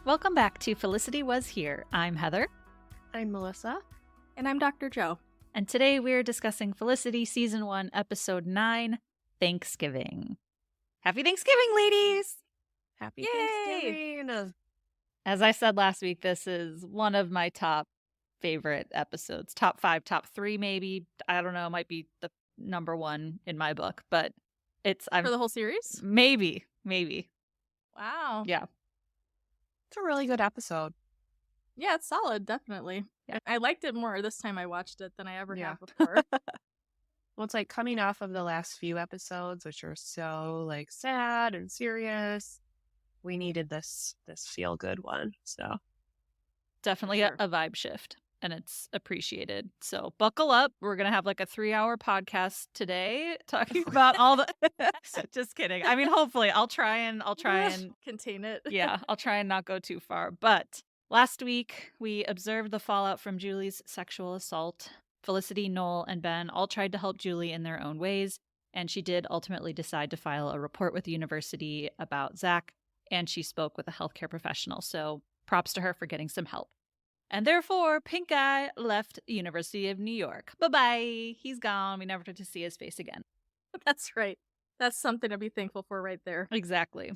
Welcome back to Felicity Was Here. I'm Heather. I'm Melissa. And I'm Dr. Joe. And today we're discussing Felicity Season 1, Episode 9, Thanksgiving. Happy Thanksgiving, ladies! Happy Yay! Thanksgiving! As I said last week, this is one of my top favorite episodes. Top 5, top 3 maybe. I don't know, might be the number 1 in my book, but it's... For the whole series? Maybe. Wow. Yeah. It's a really good episode. Yeah, it's solid, definitely. Yeah. I liked it more this time I watched it than I ever Yeah. have before. Well, it's like coming off of the last few episodes, which are so like sad and serious. We needed this feel-good one, so. Definitely Sure. a vibe shift, and it's appreciated. So buckle up. We're going to have like a 3-hour podcast today talking about all the... Just kidding. I mean, hopefully I'll try and contain it. yeah, I'll try and not go too far. But last week we observed the fallout from Julie's sexual assault. Felicity, Noel, and Ben all tried to help Julie in their own ways, and she did ultimately decide to file a report with the university about Zach, and she spoke with a healthcare professional. So props to her for getting some help. And therefore, Pink Eye left the University of New York. Bye-bye. He's gone. We never get to see his face again. That's right. That's something to be thankful for right there. Exactly.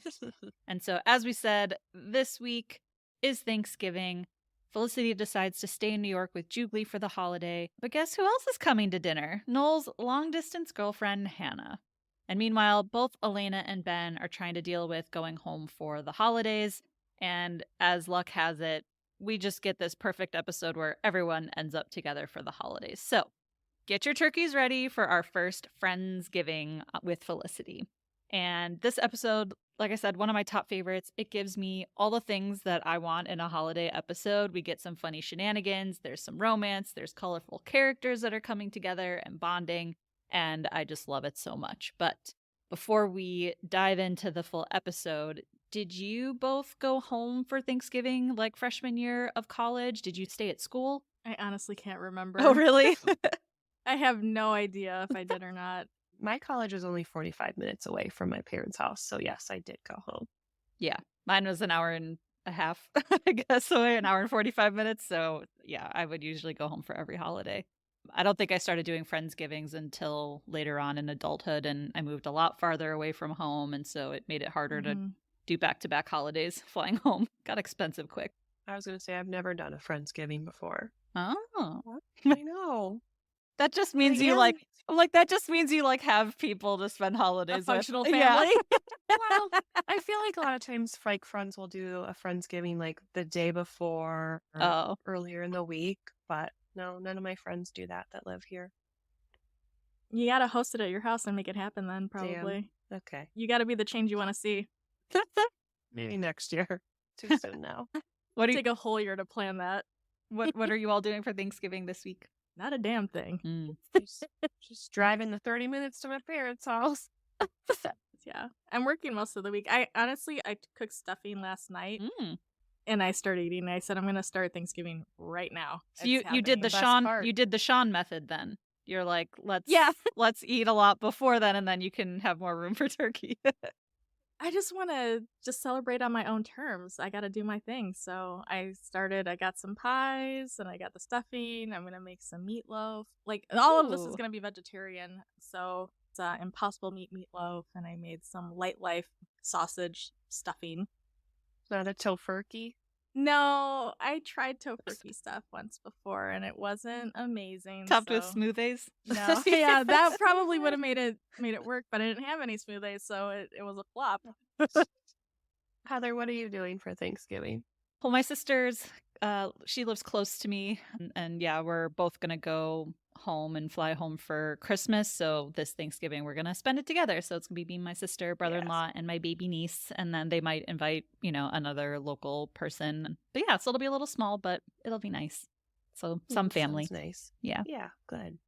And so, as we said, this week is Thanksgiving. Felicity decides to stay in New York with Julie for the holiday. But guess who else is coming to dinner? Noel's long-distance girlfriend, Hannah. And meanwhile, both Elena and Ben are trying to deal with going home for the holidays. And as luck has it, we just get this perfect episode where everyone ends up together for the holidays. So get your turkeys ready for our first Friendsgiving with Felicity. And this episode, like I said, one of my top favorites. It gives me all the things that I want in a holiday episode. We get some funny shenanigans. There's some romance. There's colorful characters that are coming together and bonding. And I just love it so much. But before we dive into the full episode, did you both go home for Thanksgiving like freshman year of college? Did you stay at school? I honestly can't remember. Oh, really? I have no idea if I did or not. My college was only 45 minutes away from my parents' house, so yes, I did go home. Yeah, mine was an hour and a half, I guess, away, an hour and 45 minutes. So yeah, I would usually go home for every holiday. I don't think I started doing Friendsgivings until later on in adulthood, and I moved a lot farther away from home, and so it made it harder to do back-to-back holidays flying home. Got expensive quick. I was going to say, I've never done a Friendsgiving before. Oh. I know. That just means that just means you have people to spend holidays A functional with. family. Yeah. Well, I feel like a lot of times like friends will do a Friendsgiving like the day before or earlier in the week, but no, none of my friends do that live here. You gotta host it at your house and make it happen then, probably. Damn. Okay. You gotta be the change you want to see. Maybe next year. Too soon now. Take a whole year to plan that. What are you all doing for Thanksgiving this week? Not a damn thing. Just driving the 30 minutes to my parents' house. Yeah. I'm working most of the week. I cooked stuffing last night and I started eating. I said I'm gonna start Thanksgiving right now. So you did the Sean method then. You're like, let's eat a lot before then, and then you can have more room for turkey. I just want to celebrate on my own terms. I got to do my thing. So I got some pies and I got the stuffing. I'm going to make some meatloaf. All of this is going to be vegetarian. So it's Impossible Meat meatloaf. And I made some Light Life sausage stuffing. Not a tofurkey? No, I tried tofurkey stuff once before and it wasn't amazing. Topped with smoothies? No. Yeah, that probably would have made it work, but I didn't have any smoothies, so it was a flop. Heather, what are you doing for Thanksgiving? Well, my sister's, she lives close to me, and yeah, we're both going to go home and fly home for Christmas. So this Thanksgiving, we're going to spend it together. So it's going to be me, my sister, brother-in-law, and my baby niece. And then they might invite, another local person. But yeah, so it'll be a little small, but it'll be nice. So some family. Sounds nice. Yeah. Yeah, good.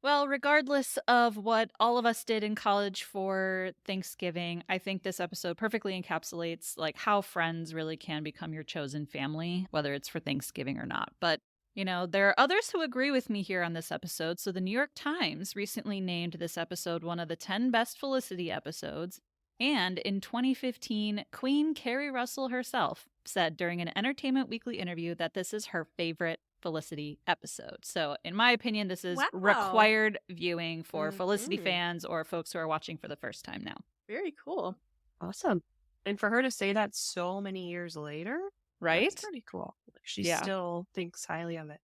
Well, regardless of what all of us did in college for Thanksgiving, I think this episode perfectly encapsulates how friends really can become your chosen family, whether it's for Thanksgiving or not. But, there are others who agree with me here on this episode. So the New York Times recently named this episode one of the 10 best Felicity episodes. And in 2015, Queen Carrie Russell herself said during an Entertainment Weekly interview that this is her favorite Felicity episode. So, in my opinion, this is Wow. required viewing for Felicity Mhm. fans or folks who are watching for the first time now. Very cool. Awesome. And for her to say that so many years later, Right? that's pretty cool. Like, she Yeah. still thinks highly of it.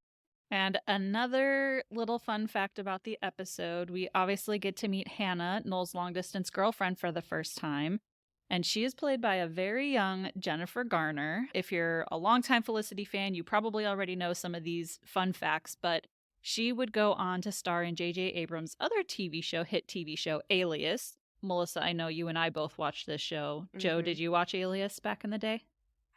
And another little fun fact about the episode, we obviously get to meet Hannah, Noel's long-distance girlfriend, for the first time. And she is played by a very young Jennifer Garner. If you're a longtime Felicity fan, you probably already know some of these fun facts, but she would go on to star in J.J. Abrams' other hit TV show, Alias. Melissa, I know you and I both watched this show. Joe, Mhm. did you watch Alias back in the day?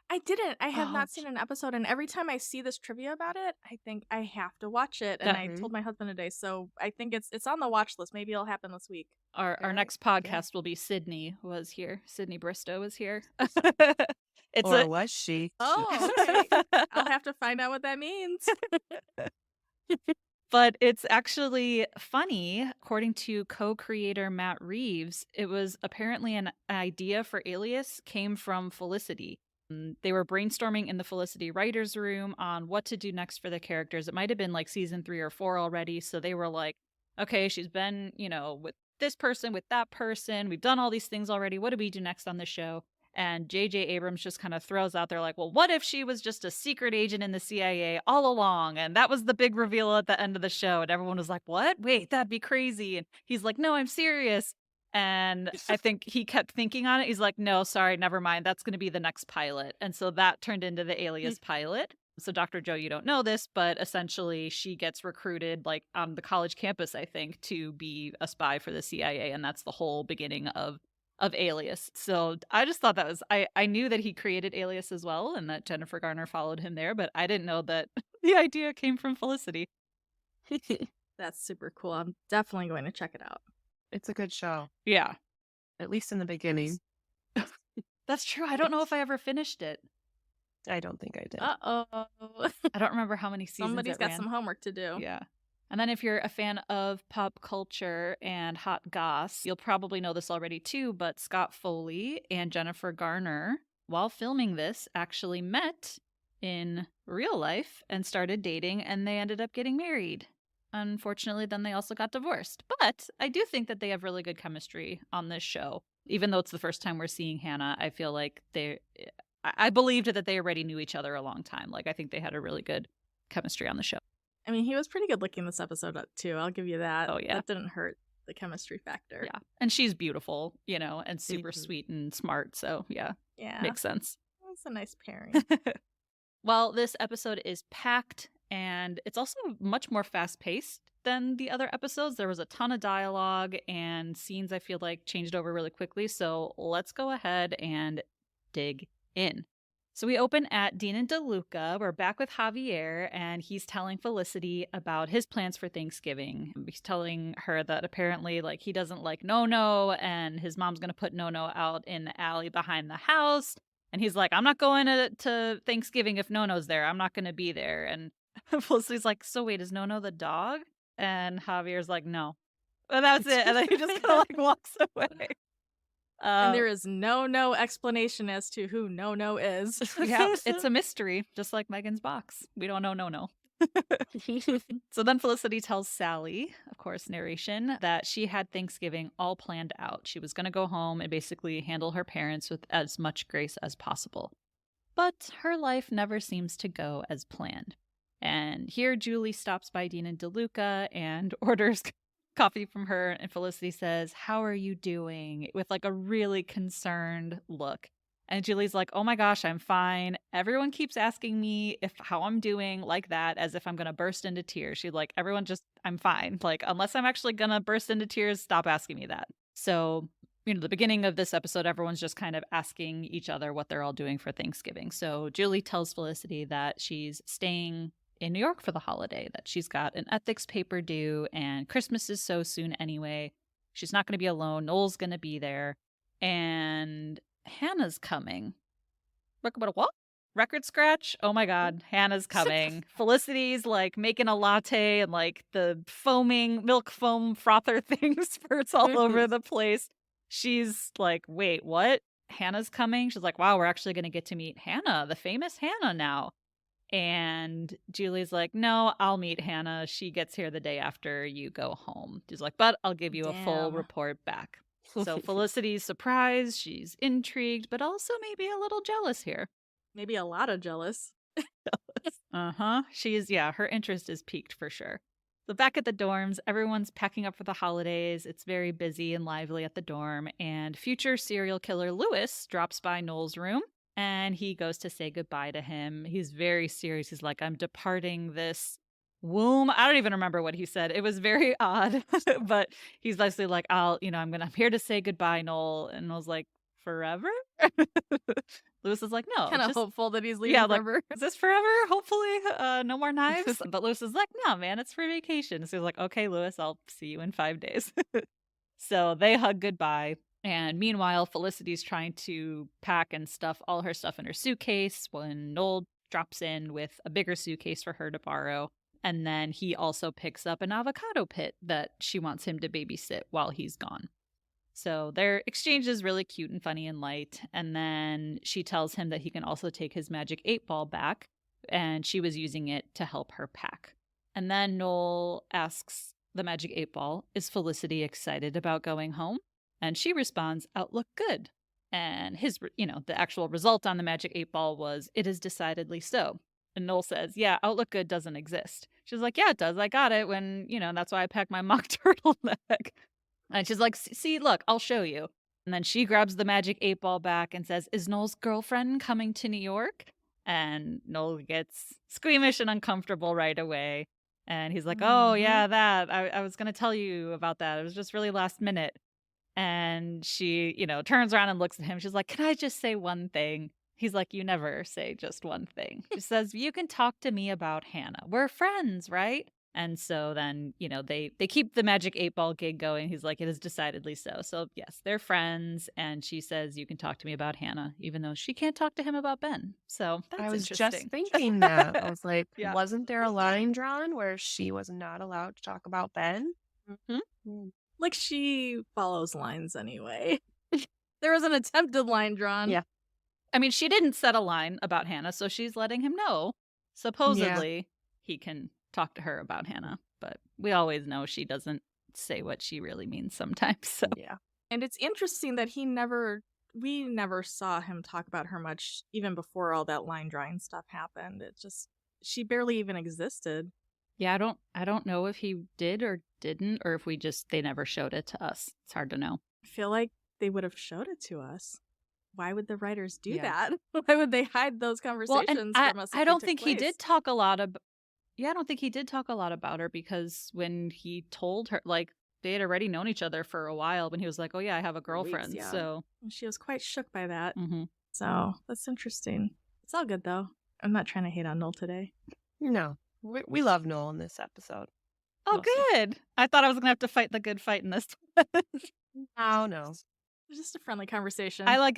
I didn't. I have Oh, not seen an episode, and every time I see this trivia about it, I think I have to watch it. And I Mhm. told my husband today, so I think it's on the watch list. Maybe it'll happen this week. Our Alright, next yeah. podcast will be Sydney was here. Sydney Bristow was here. It's Or a was she? Oh, okay. I'll have to find out what that means. But it's actually funny. According to co-creator Matt Reeves, it was apparently an idea for Alias came from Felicity. They were brainstorming in the Felicity writers' room on what to do next for the characters. It might have been like season 3 or 4 already. So they were like, okay, she's been, with this person, with that person. We've done all these things already. What do we do next on the show? And J.J. Abrams just kind of throws out there like, well, what if she was just a secret agent in the CIA all along? And that was the big reveal at the end of the show. And everyone was like, what? Wait, that'd be crazy. And he's like, no, I'm serious. And I think he kept thinking on it. He's like, no, sorry, never mind. That's going to be the next pilot. And so that turned into the Alias pilot. So Dr. Joe, you don't know this, but essentially she gets recruited like on the college campus, I think, to be a spy for the CIA. And that's the whole beginning of Alias. So I just thought that was I knew that he created Alias as well and that Jennifer Garner followed him there, but I didn't know that the idea came from Felicity. That's super cool. I'm definitely going to check it out. It's a good show, Yeah. at least in the beginning. That's true. I don't know if I ever finished it. I don't think I did. Uh-oh. I don't remember how many seasons Somebody's it got ran. some homework to do. Yeah. And then if you're a fan of pop culture and hot goss, you'll probably know this already too, but Scott Foley and Jennifer Garner, while filming this, actually met in real life and started dating, and they ended up getting married. Unfortunately, then they also got divorced. But I do think that they have really good chemistry on this show. Even though it's the first time we're seeing Hannah, I feel like I believed that they already knew each other a long time. Like, I think they had a really good chemistry on the show. I mean, he was pretty good looking this episode too. I'll give you that. Oh, yeah. That didn't hurt the chemistry factor. Yeah. And she's beautiful, and super Mhm. sweet and smart. So, yeah, Yeah. makes sense. It's a nice pairing. Well, this episode is packed and it's also much more fast paced than the other episodes. There was a ton of dialogue and scenes I feel like changed over really quickly. So let's go ahead and dig in. So we open at Dean and DeLuca. We're back with Javier, and he's telling Felicity about his plans for Thanksgiving. He's telling her that apparently, like, he doesn't like No-No, and his mom's going to put No-No out in the alley behind the house. And he's like, I'm not going to Thanksgiving if No-No's there. I'm not going to be there. And Felicity's like, so wait, is No-No the dog? And Javier's like, no. And that's it. And then he just kind of like walks away. And there is no explanation as to who No is. Yeah, it's a mystery, just like Megan's box. We don't know No. So then Felicity tells Sally, of course, narration, that she had Thanksgiving all planned out. She was going to go home and basically handle her parents with as much grace as possible. But her life never seems to go as planned. And here Julie stops by Dean and DeLuca and orders coffee from her, and Felicity says, "How are you doing?" with like a really concerned look. And Julie's like, "Oh my gosh, I'm fine. Everyone keeps asking me how I'm doing like that, as if I'm gonna burst into tears." She's like, "Everyone just, I'm fine. Like, unless I'm actually gonna burst into tears, stop asking me that." So, the beginning of this episode, everyone's just kind of asking each other what they're all doing for Thanksgiving. So Julie tells Felicity that she's staying in New York for the holiday, that she's got an ethics paper due and Christmas is so soon anyway. She's not going to be alone. Noel's going to be there. And Hannah's coming. What? Record scratch? Oh my God, Hannah's coming. Felicity's like making a latte and like the milk foam frother things spurts all over the place. She's like, wait, what? Hannah's coming. She's like, wow, we're actually going to get to meet Hannah, the famous Hannah now. And Julie's like, no, I'll meet Hannah. She gets here the day after you go home. She's like, but I'll give you a full Damn. report back. So Felicity's surprised. She's intrigued, but also maybe a little jealous here. Maybe a lot of jealous. Her interest is piqued for sure. So back at the dorms, everyone's packing up for the holidays. It's very busy and lively at the dorm, and future serial killer Lewis drops by Noel's room, and he goes to say goodbye to him. He's very serious. He's like, I'm departing this womb. I don't even remember what he said. It was very odd, but he's basically like, I'm here to say goodbye, Noel. And Noel's like, forever? Lewis is like, no. Kind of hopeful that he's leaving Yeah, like, forever. is this forever? Hopefully, no more knives. But Lewis is like, no, man, it's for vacation. So he's like, okay, Lewis, I'll see you in 5 days. So they hug goodbye. And meanwhile, Felicity's trying to pack and stuff all her stuff in her suitcase when Noel drops in with a bigger suitcase for her to borrow. And then he also picks up an avocado pit that she wants him to babysit while he's gone. So their exchange is really cute and funny and light. And then she tells him that he can also take his magic 8-ball back, and she was using it to help her pack. And then Noel asks the magic 8-ball, is Felicity excited about going home? And she responds, outlook good. And the actual result on the magic 8-ball was, it is decidedly so. And Noel says, yeah, outlook good doesn't exist. She's like, yeah, it does. I got it when, that's why I packed my mock turtleneck. And she's like, see, look, I'll show you. And then she grabs the magic 8-ball back and says, is Noel's girlfriend coming to New York? And Noel gets squeamish and uncomfortable right away. And he's like, oh, yeah, that. I was going to tell you about that. It was just really last minute. And she, turns around and looks at him. She's like, can I just say one thing? He's like, you never say just one thing. She says, you can talk to me about Hannah. We're friends, right? And so then, they keep the magic 8-ball gig going. He's like, it is decidedly so. So yes, they're friends. And she says, you can talk to me about Hannah, even though she can't talk to him about Ben. So that's I was interesting. just thinking that. I was like, Yeah. Wasn't there a line drawn where she was not allowed to talk about Ben? Mm-hmm. Like, she follows lines anyway. There was an attempted line drawn. Yeah. I mean, she didn't set a line about Hannah, so she's letting him know. Supposedly, he can talk to her about Hannah, but we always know she doesn't say what she really means sometimes. So yeah. And it's interesting that we never saw him talk about her much, even before all that line drawing stuff happened. She barely even existed. Yeah, I don't know if he did or didn't, or if they never showed it to us. It's hard to know. I feel like they would have showed it to us. Why would the writers do that? Why would they hide those conversations from us? I don't think he did talk a lot about. Yeah, I don't think he did talk a lot about her, because when he told her, like, they had already known each other for a while when he was like, oh yeah, I have a girlfriend. Weeks, yeah. So she was quite shook by that. Mm-hmm. So that's interesting. It's all good though. I'm not trying to hate on Noel today. No, we love Noel in this episode. Oh, mostly. Good. I thought I was going to have to fight the good fight in this one. Oh, no. It's just a friendly conversation. I like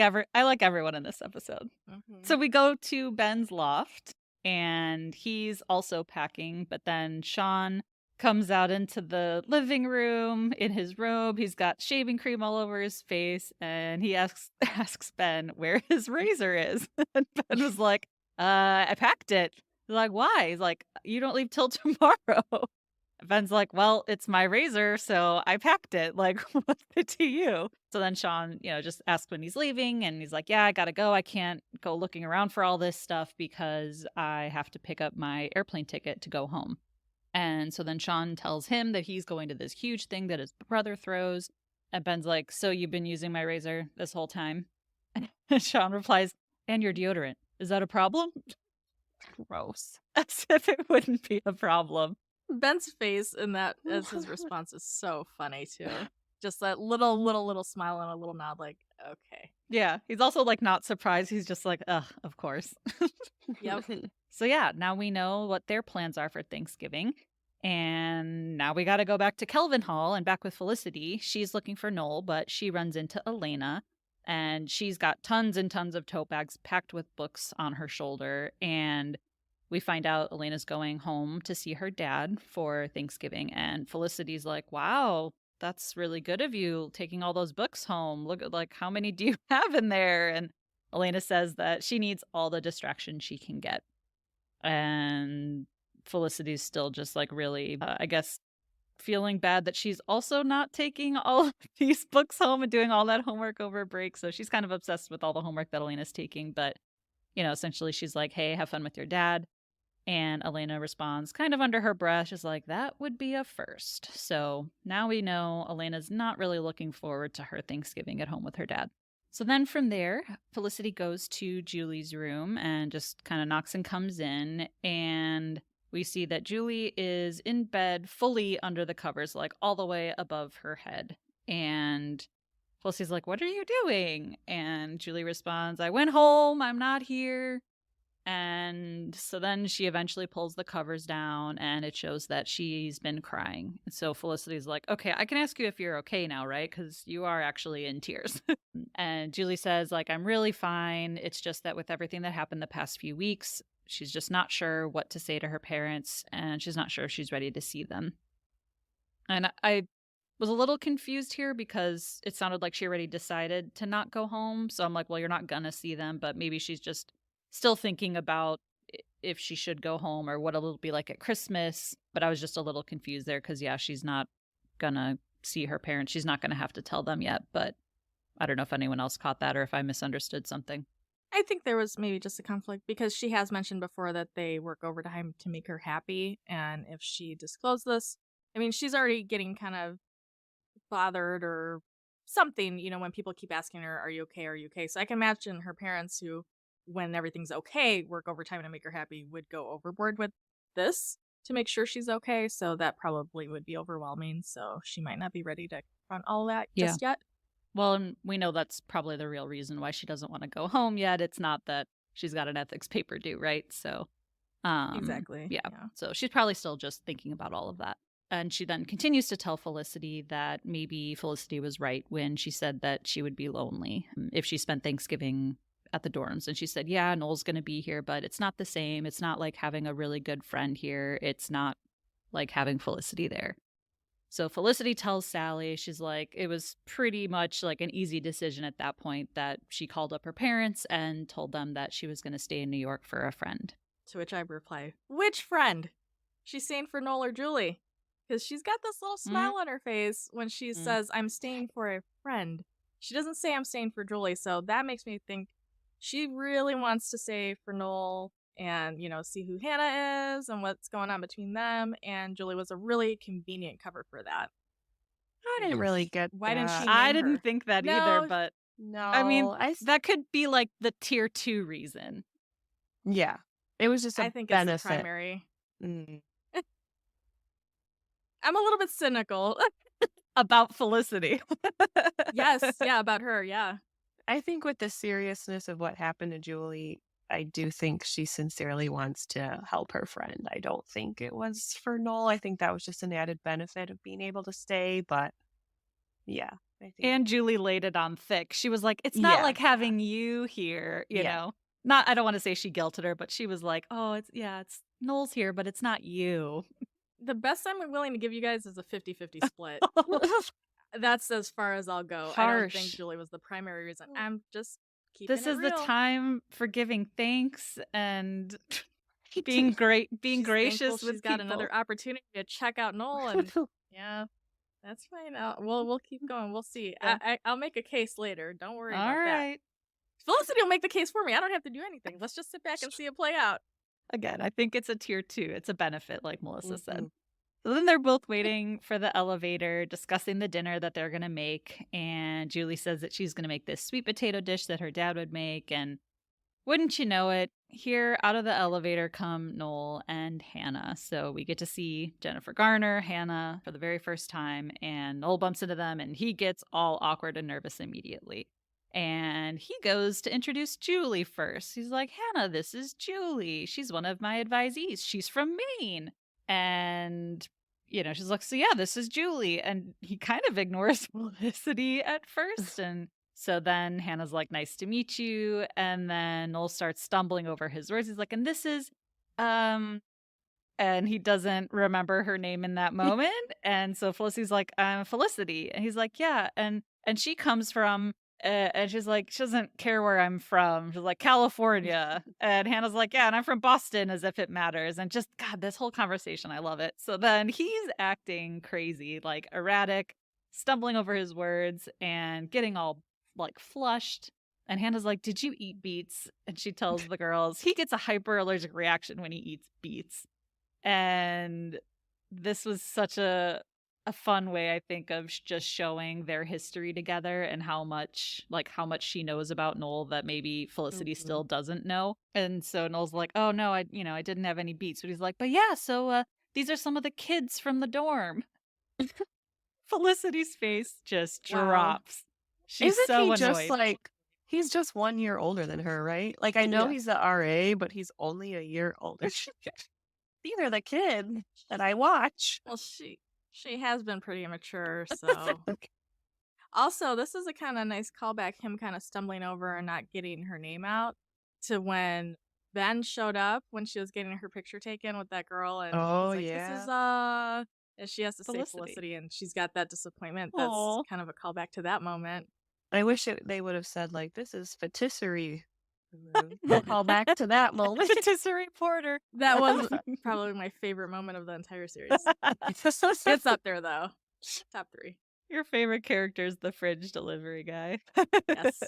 everyone in this episode. Mm-hmm. So we go to Ben's loft, and he's also packing, but then Sean comes out into the living room in his robe. He's got shaving cream all over his face, and he asks Ben where his razor is. And Ben was like, I packed it. He's like, why? He's like, you don't leave till tomorrow. Ben's like, well, it's my razor, so I packed it. Like, what's it to you? So then Sean, just asks when he's leaving, and he's like, yeah, I gotta go. I can't go looking around for all this stuff because I have to pick up my airplane ticket to go home. And so then Sean tells him that he's going to this huge thing that his brother throws. And Ben's like, so you've been using my razor this whole time? And Sean replies, and your deodorant. Is that a problem? Gross. As if it wouldn't be a problem. Ben's face in that as his response is so funny too. Just that little smile and a little nod, like, okay. Yeah, he's also like not surprised. He's just like, ugh, of course. Yep. So yeah, now we know what their plans are for Thanksgiving. And now we got to go back to Kelvin Hall and back with Felicity. She's looking for Noel, but she runs into Elena. And she's got tons and tons of tote bags packed with books on her shoulder. And we find out Elena's going home to see her dad for Thanksgiving. And Felicity's like, wow, that's really good of you taking all those books home. Look at like how many do you have in there? And Elena says that she needs all the distraction she can get. And Felicity's still just like really, I guess, feeling bad that she's also not taking all of these books home and doing all that homework over break. So she's kind of obsessed with all the homework that Elena's taking. But, essentially she's like, hey, have fun with your dad. And Elena responds kind of under her breath. She's like, that would be a first. So now we know Elena's not really looking forward to her Thanksgiving at home with her dad. So then from there, Felicity goes to Julie's room and just kind of knocks and comes in. And we see that Julie is in bed fully under the covers, like all the way above her head. And Felicity's like, what are you doing? And Julie responds, I went home. I'm not here. And so then she eventually pulls the covers down and it shows that she's been crying. And so Felicity's like, okay, I can ask you if you're okay now, right? Because you are actually in tears. And Julie says, like, I'm really fine. It's just that with everything that happened the past few weeks, she's just not sure what to say to her parents and she's not sure if she's ready to see them. And I was a little confused here because it sounded like she already decided to not go home. So I'm like, well, you're not going to see them, but maybe she's just still thinking about if she should go home or what it'll be like at Christmas. But I was just a little confused there because, yeah, she's not going to see her parents. She's not going to have to tell them yet. But I don't know if anyone else caught that or if I misunderstood something. I think there was maybe just a conflict because she has mentioned before that they work overtime to make her happy. And if she disclosed this, I mean, she's already getting kind of bothered or something, when people keep asking her, are you okay? Are you okay? So I can imagine her parents who, when everything's okay, work overtime to make her happy, would go overboard with this to make sure she's okay. So that probably would be overwhelming. So she might not be ready to confront all that just yet. Well, and we know that's probably the real reason why she doesn't want to go home yet. It's not that she's got an ethics paper due, right? So, exactly. Yeah. So she's probably still just thinking about all of that. And she then continues to tell Felicity that maybe Felicity was right when she said that she would be lonely if she spent Thanksgiving at the dorms. And she said, yeah, Noel's going to be here, but it's not the same. It's not like having a really good friend here. It's not like having Felicity there. So Felicity tells Sally, she's like, it was pretty much like an easy decision at that point that she called up her parents and told them that she was going to stay in New York for a friend. To which I reply, which friend? She's staying for Noel or Julie? Because she's got this little smile on her face when she says, I'm staying for a friend. She doesn't say I'm staying for Julie, so that makes me think she really wants to stay for Noel and, see who Hannah is and what's going on between them. And Julie was a really convenient cover for that. I didn't really get Why didn't she name I her? didn't think that either, but no. I mean, that could be like the tier 2 reason. Yeah. It was just a I think benefit. It's the primary. I'm a little bit cynical. About Felicity. Yes, yeah, about her, yeah. I think with the seriousness of what happened to Julie, I do think she sincerely wants to help her friend. I don't think it was for Noel. I think that was just an added benefit of being able to stay, but yeah. I think. And Julie laid it on thick. She was like, it's not like having you here, you know. Not, I don't want to say she guilted her, but she was like, oh, it's Noel's here, but it's not you. The best I'm willing to give you guys is a 50-50 split. That's as far as I'll go. Harsh. I don't think Julie was the primary reason. I'm just keeping This it is real. the time for giving thanks and being gracious with she's got another opportunity to check out Noel, and yeah, that's fine. We'll keep going. We'll see. I'll make a case later. Don't worry about that. Felicity will make the case for me. I don't have to do anything. Let's just sit back and see it play out. Again, I think it's a tier 2. It's a benefit, like Melissa said. So then they're both waiting for the elevator, discussing the dinner that they're going to make. And Julie says that she's going to make this sweet potato dish that her dad would make. And wouldn't you know it, here out of the elevator come Noel and Hannah. So we get to see Jennifer Garner, Hannah for the very first time. And Noel bumps into them and he gets all awkward and nervous immediately. And he goes to introduce Julie first. He's like, Hannah, this is Julie. She's one of my advisees. She's from Maine. And, she's like, so yeah, this is Julie. And he kind of ignores Felicity at first. And so then Hannah's like, nice to meet you. And then Noel starts stumbling over his words. He's like, and this is and he doesn't remember her name in that moment. And so Felicity's like, "I'm Felicity." And he's like, "Yeah." And she comes from and she's like, she doesn't care where I'm from. She's like, "California." And Hannah's like, "Yeah, and I'm from Boston," as if it matters. And just God, this whole conversation, I love it. So then he's acting crazy, like erratic, stumbling over his words and getting all like flushed. And Hannah's like, "Did you eat beets?" And she tells the girls he gets a hyper allergic reaction when he eats beets. And this was such a fun way, I think, of just showing their history together and how much she knows about Noel that maybe Felicity Mhm. still doesn't know. And so Noel's like, "Oh no, I didn't have any beets." But he's like, "But yeah, so these are some of the kids from the dorm." Felicity's face just Wow. drops. She's Isn't so he just annoyed. like he's just 1 year older than her, right? Like, I know Yeah. he's the RA, but he's only a year older. These are the kids that I watch. Well, she has been pretty immature, so. Also, this is a kind of nice callback, him kind of stumbling over and not getting her name out to when Ben showed up when she was getting her picture taken with that girl, and Oh, he's like, "This is yeah. and she has to say Felicity. Felicity, and she's got that disappointment. That's Oh, kind of a callback to that moment. I wish they would have said, like, "This is patisserie," and then call back to that moment. patisserie porter. That was probably my favorite moment of the entire series. It's up there though, top 3. Your favorite character is the fridge delivery guy. Yes.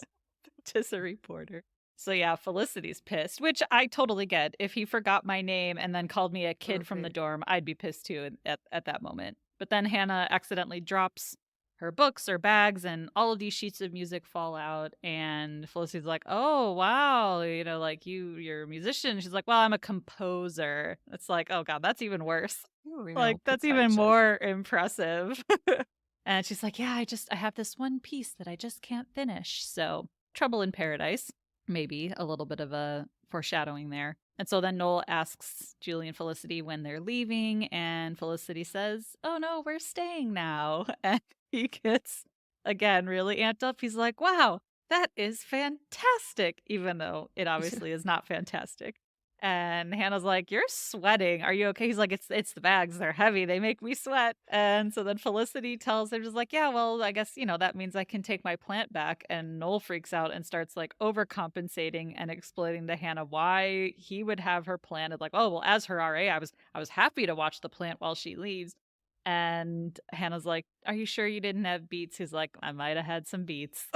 Patisserie porter. So yeah, Felicity's pissed, which I totally get. If he forgot my name and then called me a kid from the Right. dorm, I'd be pissed too at that moment. But then Hannah accidentally drops her books or bags and all of these sheets of music fall out and Felicity's like, "Oh, wow, like you're a musician." She's like, "Well, I'm a composer." It's like, "Oh god, that's even worse." Ooh, Like that's even pretentious. more impressive. And she's like, "Yeah, I have this one piece that I just can't finish." So, trouble in paradise. Maybe a little bit of a foreshadowing there. And so then Noel asks Julie and Felicity when they're leaving, and Felicity says, "Oh no, we're staying now." And he gets, again, really amped up. He's like, "Wow, that is fantastic," even though it obviously is not fantastic. And Hannah's like, "You're sweating. Are you okay?" He's like, "It's the bags. They're heavy. They make me sweat." And so then Felicity tells him, just like, "Yeah, well, I guess, that means I can take my plant back." And Noel freaks out and starts like overcompensating and explaining to Hannah why he would have her planted like, "Oh, well, as her RA, I was happy to watch the plant while she leaves." And Hannah's like, "Are you sure you didn't have beets?" He's like, "I might have had some beets."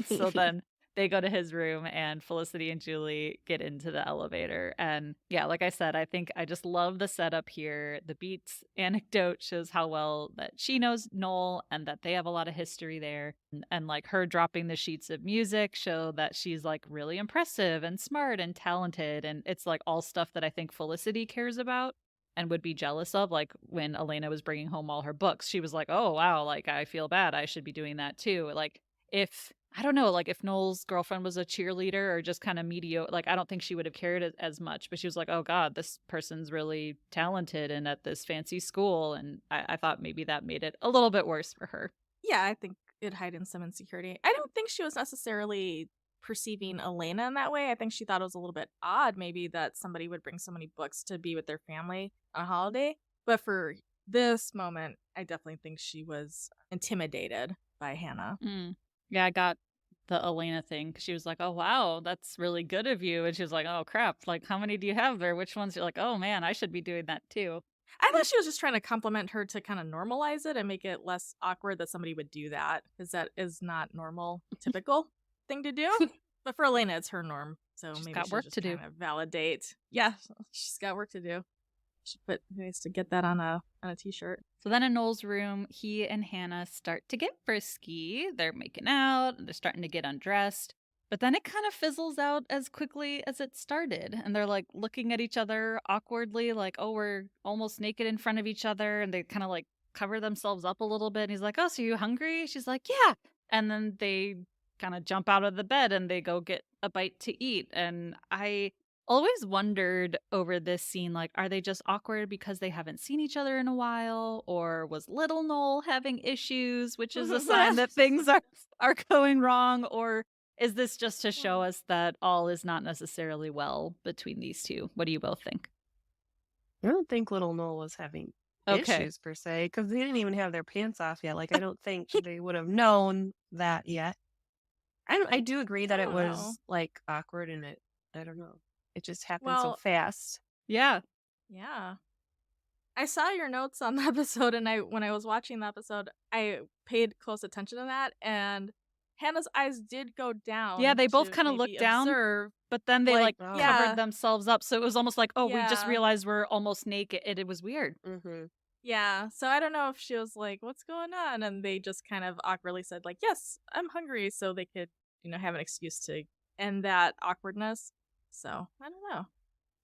So then they go to his room and Felicity and Julie get into the elevator. And yeah, like I said, I think I just love the setup here. The Beats anecdote shows how well that she knows Noel and that they have a lot of history there. And like her dropping the sheets of music show that she's like really impressive and smart and talented. And it's like all stuff that I think Felicity cares about and would be jealous of. Like when Elena was bringing home all her books, she was like, "Oh, wow, like I feel bad. I should be doing that too." Like if I don't know, like if Noel's girlfriend was a cheerleader or just kind of mediocre, like I don't think she would have cared as much. But she was like, "Oh God, this person's really talented and at this fancy school," and I thought maybe that made it a little bit worse for her. Yeah, I think it heightened some insecurity. I don't think she was necessarily perceiving Elena in that way. I think she thought it was a little bit odd, maybe, that somebody would bring so many books to be with their family on a holiday. But for this moment, I definitely think she was intimidated by Hannah. Mm. Yeah, I got the Elena thing 'cause she was like, "Oh wow, that's really good of you," and she was like, "Oh crap, like how many do you have there? Which ones?" You're like, "Oh man, I should be doing that too." I thought she was just trying to compliment her to kind of normalize it and make it less awkward that somebody would do that, because that is not normal, typical thing to do. But for Elena, it's her norm. So She's maybe got she's work just to do. trying to validate. Yeah, she's got work to do. She needs to get that on a t-shirt. So then in Noel's room, he and Hannah start to get frisky. They're making out, and they're starting to get undressed. But then it kind of fizzles out as quickly as it started. And they're like looking at each other awkwardly, like, "Oh, we're almost naked in front of each other." And they kind of like cover themselves up a little bit. And he's like, "Oh, so you hungry?" She's like, "Yeah." And then they kind of jump out of the bed and they go get a bite to eat. And I always wondered over this scene, like, are they just awkward because they haven't seen each other in a while? Or was little Noel having issues, which is a sign that things are going wrong? Or is this just to show us that all is not necessarily well between these two? What do you both think? I don't think little Noel was having Okay. issues per se, because they didn't even have their pants off yet. Like, I don't think they would have known that yet. I do agree that I it don't know. was, like, awkward and I don't know. It just happened so Well, fast. Yeah. yeah. I saw your notes on the episode, and when I was watching the episode, I paid close attention to that, and Hannah's eyes did go Yeah, down they both to kind of maybe looked down, observe, but then they, like, like, Oh. covered yeah, themselves up, so it was almost like, "Oh, we just yeah, realized we're almost naked." It was weird. Mhm. yeah. So I don't know if she was like, "What's going on?" And they just kind of awkwardly said, like, "Yes, I'm hungry," so they could, have an excuse to end that awkwardness. So I don't know.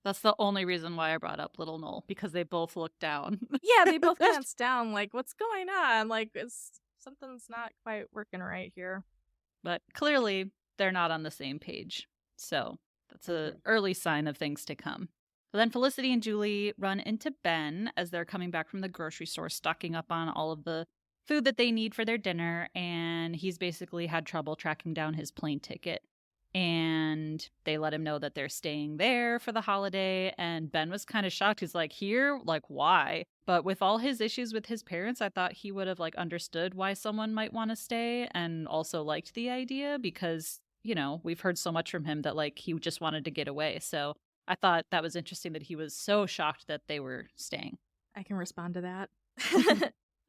That's the only reason why I brought up little Noel, because they both looked down. Yeah, they both glanced down, like, "What's going on?" Like, something's not quite working right here. But clearly, they're not on the same page. So that's a Mhm. early sign of things to come. But then Felicity and Julie run into Ben as they're coming back from the grocery store, stocking up on all of the food that they need for their dinner. And he's basically had trouble tracking down his plane ticket. And they let him know that they're staying there for the holiday. And Ben was kind of shocked. He's like, "Here? Like, why?" But with all his issues with his parents, I thought he would have like understood why someone might want to stay and also liked the idea because, we've heard so much from him that like he just wanted to get away. So I thought that was interesting that he was so shocked that they were staying. I can respond to that.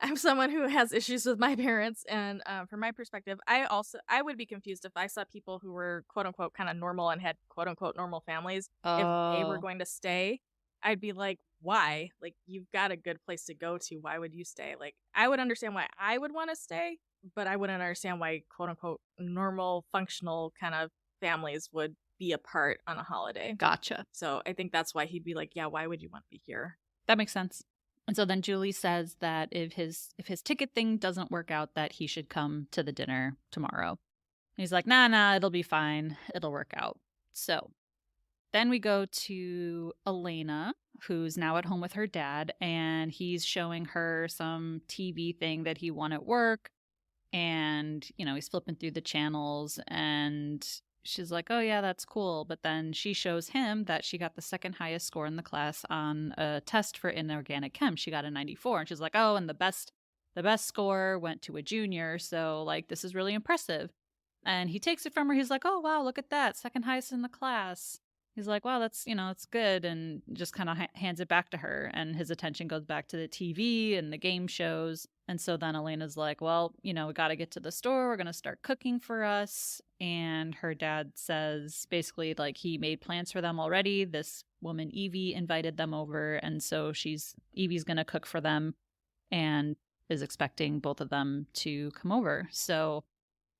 I'm someone who has issues with my parents, and from my perspective, I would be confused if I saw people who were quote unquote kind of normal and had quote unquote normal families. If they were Oh, going to stay, I'd be like, why? Like, you've got a good place to go to. Why would you stay? Like, I would understand why I would want to stay, but I wouldn't understand why quote unquote normal, functional kind of families would be apart on a holiday. gotcha. So I think that's why he'd be like, yeah, why would you want to be here? That makes sense. And so then Julie says that if his ticket thing doesn't work out, that he should come to the dinner tomorrow. And he's like, nah, it'll be fine. It'll work out. So then we go to Elena, who's now at home with her dad, and he's showing her some TV thing that he won at work. And, he's flipping through the channels and she's like, "Oh, yeah, that's cool." But then she shows him that she got the second highest score in the class on a test for inorganic chem. She got a 94. And she's like, "Oh, and the best score went to a junior. So, like, this is really impressive." And he takes it from her. He's like, "Oh, wow, look at that. Second highest in the class." He's like, "Wow, that's good." And just kind of hands it back to her. And his attention goes back to the TV and the game shows. And so then Elena's like, "Well, we got to get to the store. We're going to start cooking for us." And her dad says basically, like, he made plans for them already. This woman, Evie, invited them over. And so Evie's going to cook for them and is expecting both of them to come over. So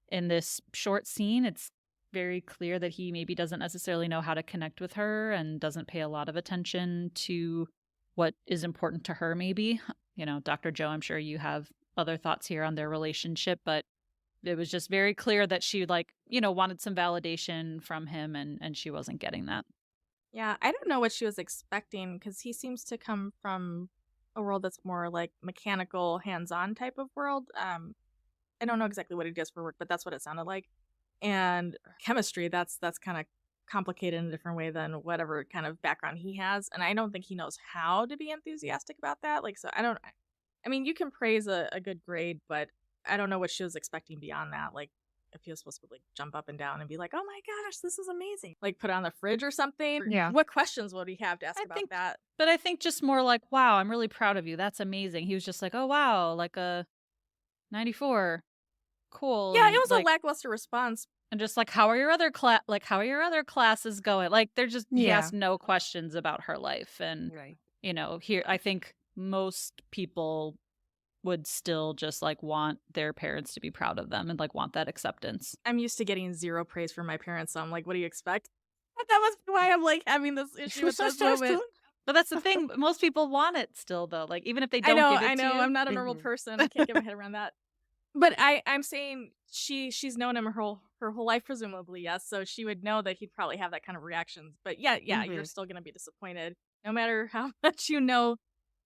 in this short scene, it's very clear that he maybe doesn't necessarily know how to connect with her and doesn't pay a lot of attention to what is important to her, maybe. Dr. Joe, I'm sure you have other thoughts here on their relationship, but it was just very clear that she, like, wanted some validation from him and she wasn't getting that. Yeah, I don't know what she was expecting because he seems to come from a world that's more like mechanical, hands-on type of world. I don't know exactly what he does for work, but that's what it sounded like. And chemistry, that's kind of complicated in a different way than whatever kind of background he has. And I don't think he knows how to be enthusiastic about that. Like, so I mean, you can praise a good grade, but I don't know what she was expecting beyond that. Like, if he was supposed to like jump up and down and be like, "Oh my gosh, this is amazing!" Like, put it on the fridge or something. Yeah. What questions would he have to ask I about think, that? but I think just more like, "Wow, I'm really proud of you. That's amazing." He was just like, "Oh, wow, like a 94. Cool." Yeah, it And was a like, lackluster response. and just like, how are your other classes going? Like, he Yeah. asked no questions about her life. And, Right. here, I think most people would still just like want their parents to be proud of them and like want that acceptance. I'm used to getting zero praise from my parents, so I'm like, "What do you expect?" That must be why I'm like having this issue with this moment. But that's the thing. Most people want it still, though. Like, even if they don't give I it to know. I'm you. not a normal Mhm. person. I can't get my head around that. But I'm saying she's known him her whole life, presumably, yes. So she would know that he'd probably have that kind of reactions. But yeah, you're Mhm. still gonna be disappointed. No matter how much you know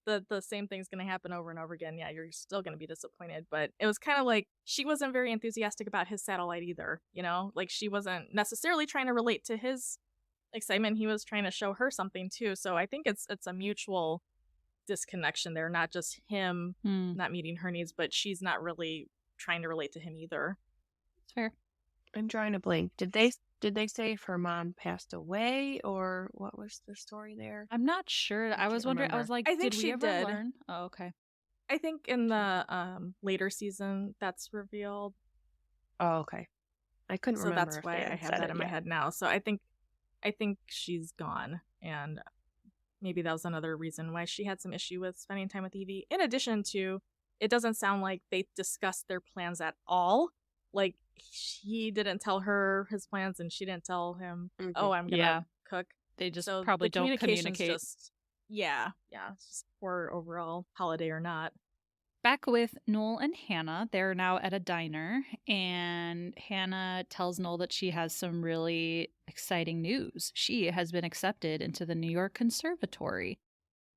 the same thing's gonna happen over and over again. Yeah, you're still gonna be disappointed. But it was kind of like she wasn't very enthusiastic about his satellite either, you know? Like, she wasn't necessarily trying to relate to his excitement. He was trying to show her something too. So I think it's a mutual disconnection there, not just him Hmm. not meeting her needs, but she's not really trying to relate to him either. It's fair. I'm trying to blink. Did they say if her mom passed away or what was the story there? I'm not sure. I I can't was wondering. I was remember. like, I think did we she ever did. learn? Oh, okay. I think in the later season that's revealed. Oh, okay. I couldn't So remember that's if they why I had have said that it in my yet. head now. So I think she's gone, and maybe that was another reason why she had some issue with spending time with Evie. In addition to, it doesn't sound like they discussed their plans at all. Like he didn't tell her his plans, and she didn't tell him, "Oh, Mhm. I'm gonna Yeah. cook." They just So probably the don't communication's communicate. just yeah, it's just poor overall, holiday or not. Back with Noel and Hannah, they're now at a diner, and Hannah tells Noel that she has some really exciting news. She has been accepted into the New York Conservatory.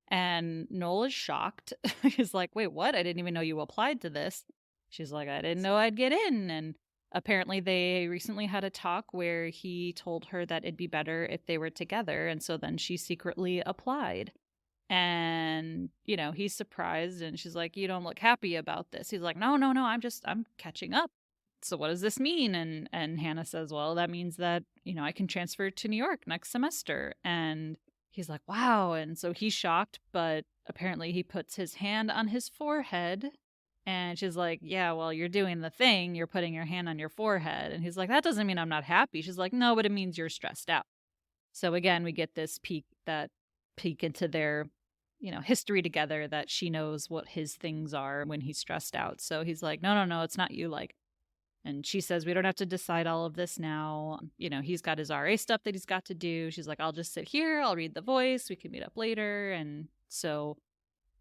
And Noel is shocked. He's like, wait, what? I didn't even know you applied to this. She's like, I didn't know I'd get in. And apparently, they recently had a talk where he told her that it'd be better if they were together. And so then she secretly applied. And, he's surprised. And she's like, you don't look happy about this. He's like, no, no, no. I'm catching up. So what does this mean? And Hannah says, well, that means that, I can transfer to New York next semester. And he's like, wow. And so he's shocked, but apparently he puts his hand on his forehead. And she's like, yeah, well, you're doing the thing. You're putting your hand on your forehead. And he's like, that doesn't mean I'm not happy. She's like, no, but it means you're stressed out. So again, we get this peek into their, history together, that she knows what his things are when he's stressed out. So he's like, no, no, no, it's not you. Like, and she says, we don't have to decide all of this now. He's got his RA stuff that he's got to do. She's like, I'll just sit here. I'll read the voice. We can meet up later. And so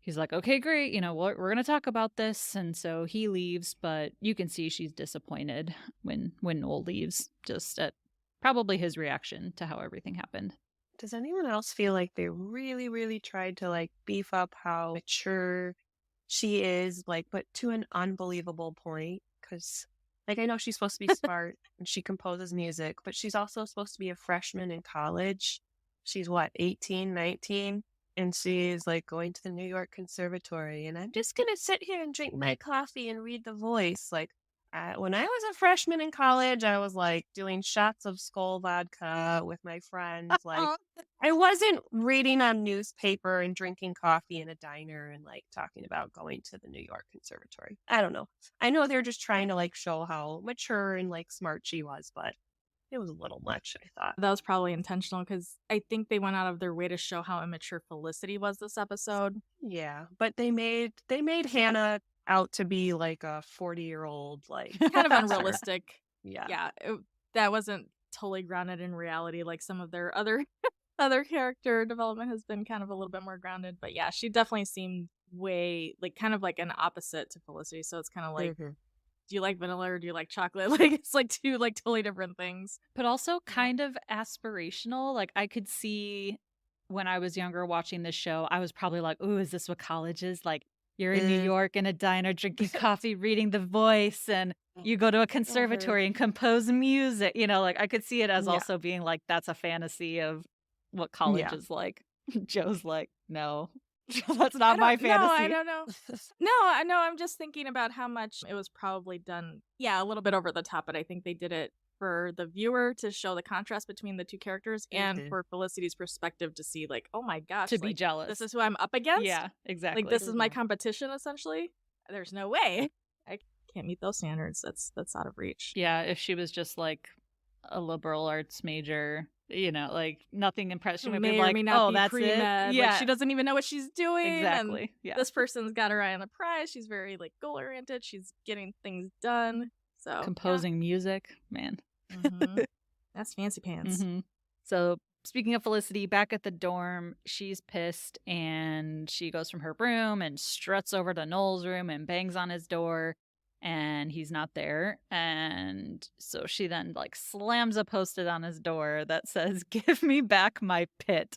he's like, okay, great. We're going to talk about this. And so he leaves, but you can see she's disappointed when Noel leaves, just at probably his reaction to how everything happened. Does anyone else feel like they really, really tried to like beef up how mature she is, like, but to an unbelievable point? Because, like, I know she's supposed to be smart and she composes music, but she's also supposed to be a freshman in college. She's what, 18, 19? And she's like going to the New York Conservatory. And I'm just going to sit here and drink my coffee and read The Voice. Like, when I was a freshman in college, I was like doing shots of Skull vodka with my friends. Like, I wasn't reading a newspaper and drinking coffee in a diner and like talking about going to the New York Conservatory. I don't know. I know they're just trying to like show how mature and like smart she was, but it was a little much, I thought. That was probably intentional because I think they went out of their way to show how immature Felicity was this episode. Yeah, but they made Hannah out to be like a 40-year-old, like Kind of professor. unrealistic. Yeah. Yeah, that wasn't totally grounded in reality like some of their other character development has been kind of a little bit more grounded. But yeah, she definitely seemed way like kind of like an opposite to Felicity. So it's kind of like, Mhm. do you like vanilla or do you like chocolate? Like it's like two like totally different things. But also kind of aspirational. Like, I could see when I was younger watching this show, I was probably like, ooh, is this what college is? Like, you're in New York in a diner drinking coffee, reading The Voice, and you go to a conservatory and compose music. Like, I could see it as Yeah. also being like, that's a fantasy of what college Yeah. is like. Joe's like, no, that's not my fantasy. No, I don't know. No, I'm just thinking about how much it was probably done. Yeah, a little bit over the top, but I think they did it for the viewer to show the contrast between the two characters and for Felicity's perspective to see like, oh my gosh, To be like, jealous. this is who I'm up against. Yeah, exactly. Like this is my competition essentially. There's no way I can't meet those standards. That's out of reach. Yeah, if she was just like a liberal arts major, like nothing impressive. Would May be or like, may not oh, be that's pre-med. it. Yeah, Like she doesn't even know what she's doing. exactly. And Yeah, this person's got her eye on the prize. She's very like goal oriented. She's getting things done. So composing music, man. Mhm. That's fancy pants. Mhm. So speaking of Felicity, back at the dorm, she's pissed and she goes from her room and struts over to Noel's room and bangs on his door, and he's not there. And so she then like slams a post-it on his door that says, "Give me back my pit."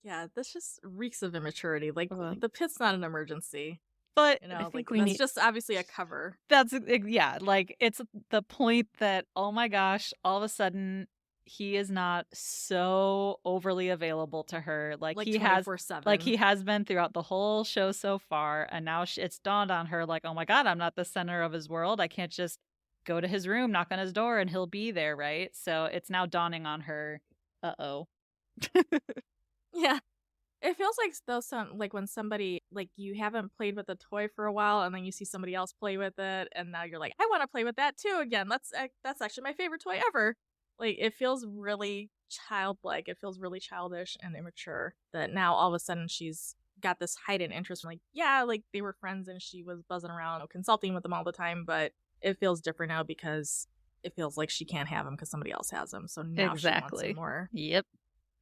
Yeah, this just reeks of immaturity. Like the pit's not an emergency. But You know, think like we that's need- just obviously a cover. yeah, like it's the point that, oh my gosh, all of a sudden he is not so overly available to her like Like he has 24/7. been throughout the whole show so far. And now it's dawned on her like, oh my God, I'm not the center of his world. I can't just go to his room, knock on his door, and he'll be there, right? So it's now dawning on her, uh-oh. Yeah. It feels like like when somebody like you haven't played with a toy for a while and then you see somebody else play with it and now you're like, I want to play with that too again. That's actually my favorite toy ever. Like it feels really childlike. It feels really childish and immature that now all of a sudden she's got this heightened interest. Like, yeah, like they were friends and she was buzzing around consulting with them all the time, but it feels different now because it feels like she can't have him because somebody else has him. So now she wants him Exactly. more. Yep.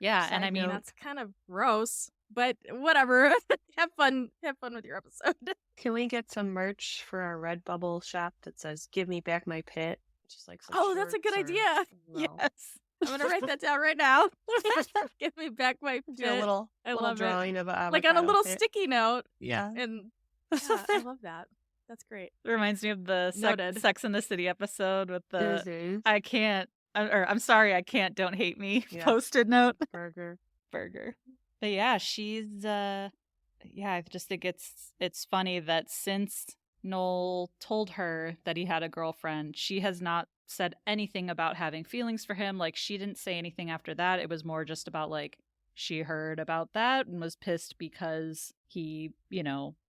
Yeah, and I Side note, mean, that's kind of gross, but whatever. Have fun. Have fun with your episode. Can we get some merch for our Redbubble shop that says "Give me back my pit"? Just like some Oh, that's a good shirts or, idea. well, yes. I'm gonna write that down right now. Give me back my do a pit. little I little love it. drawing of a Like on a avocado little pit. sticky note. Yeah. And yeah, I love that. That's great. It reminds me of the Noted. Sex and the City episode with the Mhm. I can't, or I'm sorry, I can't, don't hate me Yeah. post-it note. Burger. But yeah, she's yeah, I just think it's funny that since Noel told her that he had a girlfriend, she has not said anything about having feelings for him. Like she didn't say anything after that. It was more just about like she heard about that and was pissed because he,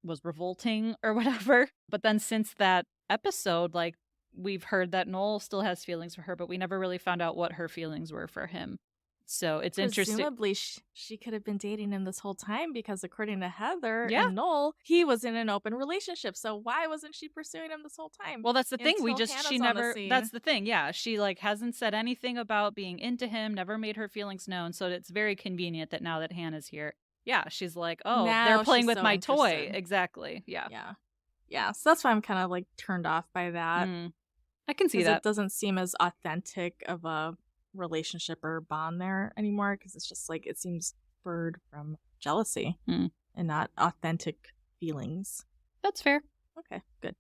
was revolting or whatever. But then since that episode, like we've heard that Noel still has feelings for her, but we never really found out what her feelings were for him. So it's interesting. Presumably, she could have been dating him this whole time because, according to Heather Yeah. and Noel, he was in an open relationship. So why wasn't she pursuing him this whole time? Well, that's the thing. Until Hannah's She on the never, scene. that's the thing. Yeah. She like hasn't said anything about being into him, never made her feelings known. So it's very convenient that now that Hannah's here. Yeah. She's like, oh, Now they're playing she's with so my toy. interested. Exactly. Yeah. Yeah. So that's why I'm kind of like turned off by that. I can see Because that. it doesn't seem as authentic of a relationship or bond there anymore. Because it's just like it seems spurred from jealousy and not authentic feelings. That's fair. Okay, good.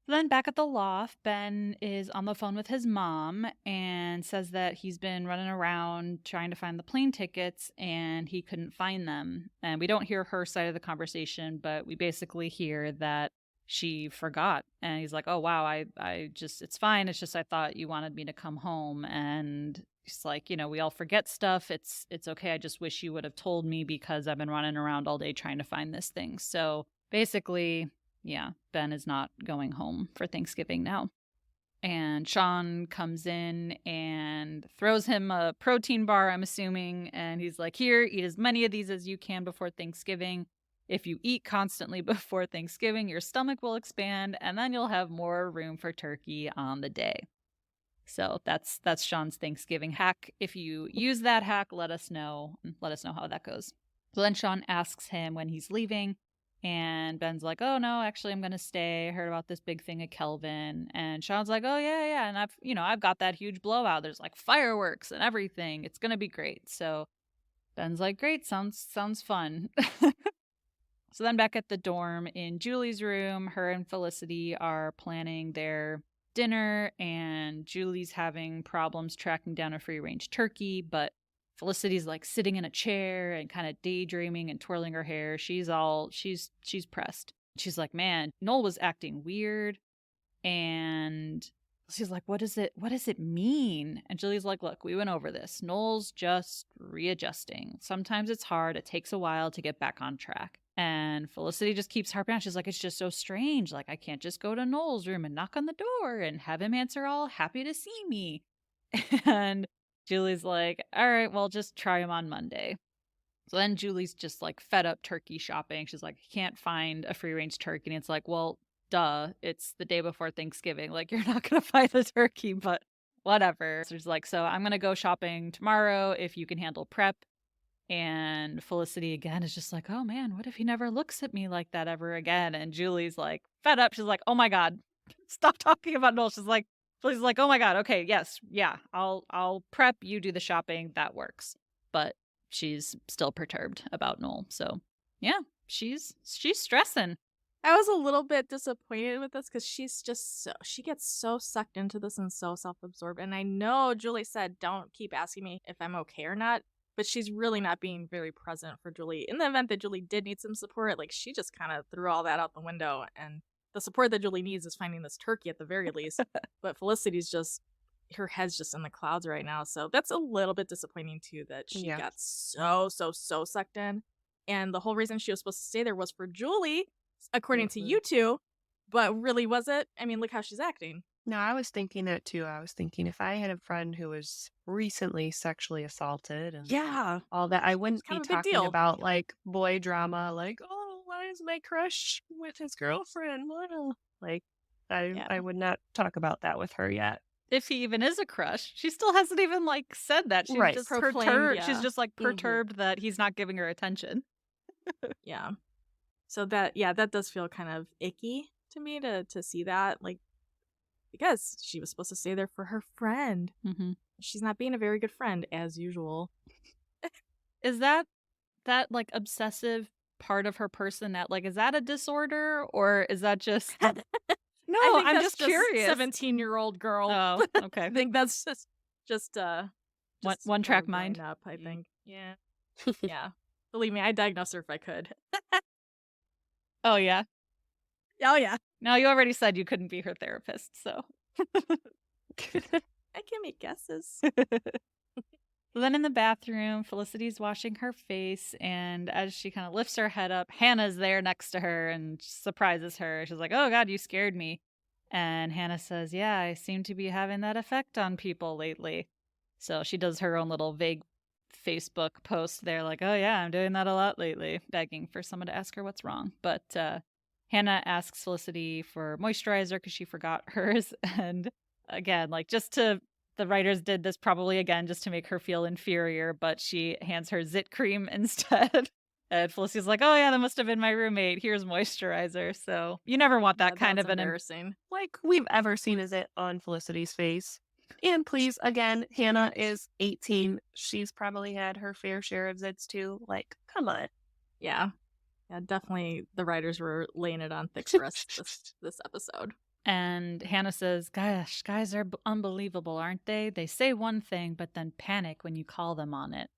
Then back at the loft, Ben is on the phone with his mom and says that he's been running around trying to find the plane tickets and he couldn't find them. And we don't hear her side of the conversation, but we basically hear that she forgot. And he's like, oh, wow, I just, it's fine. It's just I thought you wanted me to come home. And he's like, we all forget stuff. It's okay. I just wish you would have told me because I've been running around all day trying to find this thing. So basically, yeah, Ben is not going home for Thanksgiving now. And Sean comes in and throws him a protein bar, I'm assuming. And he's like, here, eat as many of these as you can before Thanksgiving. If you eat constantly before Thanksgiving, your stomach will expand and then you'll have more room for turkey on the day. So that's Sean's Thanksgiving hack. If you use that hack, let us know. Let us know how that goes. So then Sean asks him when he's leaving. And Ben's like, oh, no, actually, I'm going to stay. I heard about this big thing at Kelvin. And Sean's like, oh, yeah. And I've got that huge blowout. There's like fireworks and everything. It's going to be great. So Ben's like, great. Sounds fun. So then back at the dorm in Julie's room, her and Felicity are planning their dinner. And Julie's having problems tracking down a free-range turkey, but Felicity's like sitting in a chair and kind of daydreaming and twirling her hair. She's pressed. She's like, man, Noel was acting weird. And she's like, what does it mean? And Julie's like, look, we went over this. Noel's just readjusting. Sometimes it's hard. It takes a while to get back on track. And Felicity just keeps harping on. She's like, it's just so strange. Like, I can't just go to Noel's room and knock on the door and have him answer all happy to see me. And Julie's like, all right, well, just try him on Monday. So then Julie's just like fed up turkey shopping. She's like, can't find a free range turkey. And it's like, well, duh, it's the day before Thanksgiving. Like, you're not going to find the turkey, but whatever. So she's like, so I'm going to go shopping tomorrow if you can handle prep. And Felicity again is just like, oh man, what if he never looks at me like that ever again? And Julie's like fed up. She's like, oh my God, stop talking about Noel. She's like, oh my God, okay, yes, yeah, I'll prep, you do the shopping, that works. But she's still perturbed about Noel. So yeah, she's stressing. I was a little bit disappointed with this because she gets so sucked into this and so self-absorbed. And I know Julie said, don't keep asking me if I'm okay or not, but she's really not being very present for Julie. In the event that Julie did need some support, like she just kind of threw all that out the window. And the support that Julie needs is finding this turkey at the very least. But Felicity's just, her head's just in the clouds right now. So that's a little bit disappointing too, that she Yeah. got so sucked in. And the whole reason she was supposed to stay there was for Julie, according to you two, but really was it? I mean, look how she's acting. No, I was thinking that too. I was thinking if I had a friend who was recently sexually assaulted and Yeah. all that, I wouldn't It's kind be of a big talking deal. about like boy drama, like, oh, why is my crush with his girlfriend? Well, like, Yeah. I would not talk about that with her yet. If he even is a crush, she still hasn't even like said that. She's Right. just Proclaimed, perturbed. She's yeah. just like perturbed that he's not giving her attention. Yeah. So that does feel kind of icky to me to see that, like, because she was supposed to stay there for her friend. Mm-hmm. She's not being a very good friend as usual. Is that like obsessive part of her person that like is that a disorder or is that just no? I think I'm that's just curious. 17-year-old girl. Oh, okay. I think that's just one track her growing mind. up, I think. Yeah. Yeah. Believe me, I'd diagnose her if I could. Oh yeah. Oh yeah. No, you already said you couldn't be her therapist, so. I can make guesses. Then in the bathroom, Felicity's washing her face, and as she kind of lifts her head up, Hannah's there next to her and surprises her. She's like, "Oh God, you scared me." And Hannah says, "Yeah, I seem to be having that effect on people lately." So she does her own little vague Facebook post there, like, "Oh yeah, I'm doing that a lot lately," begging for someone to ask her what's wrong. But Hannah asks Felicity for moisturizer because she forgot hers. And again, like the writers did this probably again just to make her feel inferior, but she hands her zit cream instead. And Felicity's like, "Oh yeah, that must have been my roommate. Here's moisturizer." So you never want that kind of an embarrassing. Like we've ever seen is it on Felicity's face. And please, again, Hannah is 18. She's probably had her fair share of zits too. Like, come on. Yeah. Yeah, definitely the writers were laying it on thick for us this episode. And Hannah says, "Gosh, guys are unbelievable, aren't they? They say one thing, but then panic when you call them on it."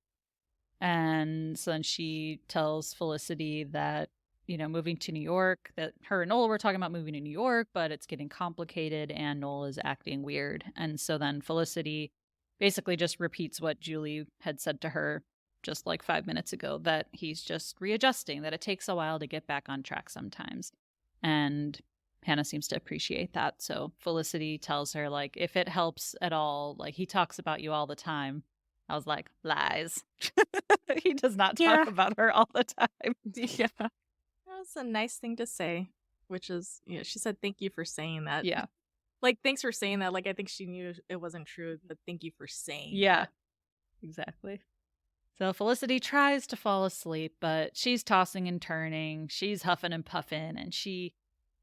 And so then she tells Felicity that, moving to New York, that her and Noel were talking about moving to New York, but it's getting complicated and Noel is acting weird. And so then Felicity basically just repeats what Julie had said to her just like 5 minutes ago, that he's just readjusting, that it takes a while to get back on track sometimes. And Hannah seems to appreciate that. So Felicity tells her, like, if it helps at all, like, he talks about you all the time. I was like, lies. He does not talk about her all the time. Yeah. That's a nice thing to say, which is, she said, "Thank you for saying that." Yeah. Like, thanks for saying that. Like, I think she knew it wasn't true, but thank you for saying Yeah, that. exactly. So Felicity tries to fall asleep, but she's tossing and turning. She's huffing and puffing, and she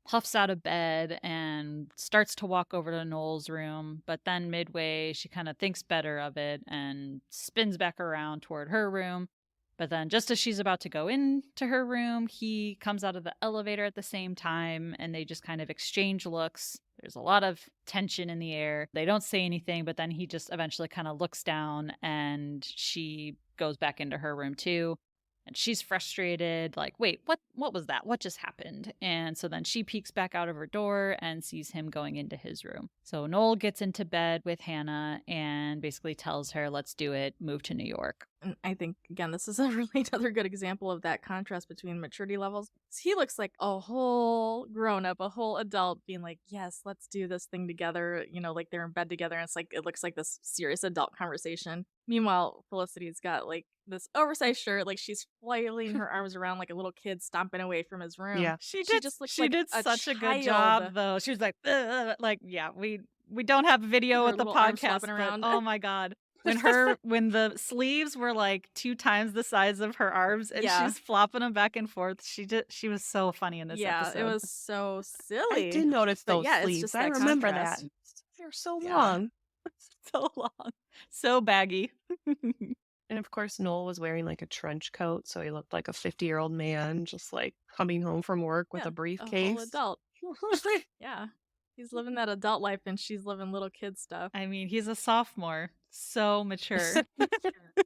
huffs out of bed and starts to walk over to Noel's room. But then midway, she kind of thinks better of it and spins back around toward her room. But then just as she's about to go into her room, he comes out of the elevator at the same time, and they just kind of exchange looks. There's a lot of tension in the air. They don't say anything, but then he just eventually kind of looks down, and she goes back into her room too. And she's frustrated, like, "Wait, what was that? What just happened?" And so then she peeks back out of her door and sees him going into his room. So Noel gets into bed with Hannah and basically tells her, "Let's do it, move to New York." And I think, again, this is a really another good example of that contrast between maturity levels. He looks like a whole grown up, a whole adult being like, "Yes, let's do this thing together." Like they're in bed together. And it's like, it looks like this serious adult conversation. Meanwhile, Felicity's got like this oversized shirt, like she's flailing her arms around like a little kid stomping away from his room. Yeah. She just looks she like did a such a good child. job, though. She was like, "Ugh," like, yeah, we don't have video Her with the little arms podcast, flopping but around. oh my God. When the sleeves were like 2 times the size of her arms and Yeah. she's flopping them back and forth, she was so funny in this episode. It was so silly. I did notice But those yeah, it's sleeves. just I that remember contrast. that. They're so Yeah. long. so long, so baggy. And of course, Noel was wearing like a trench coat, so he looked like a 50-year-old man, just like coming home from work with Yeah, a a full briefcase. adult. Yeah. He's living that adult life and she's living little kid stuff. I mean, he's a sophomore. So mature.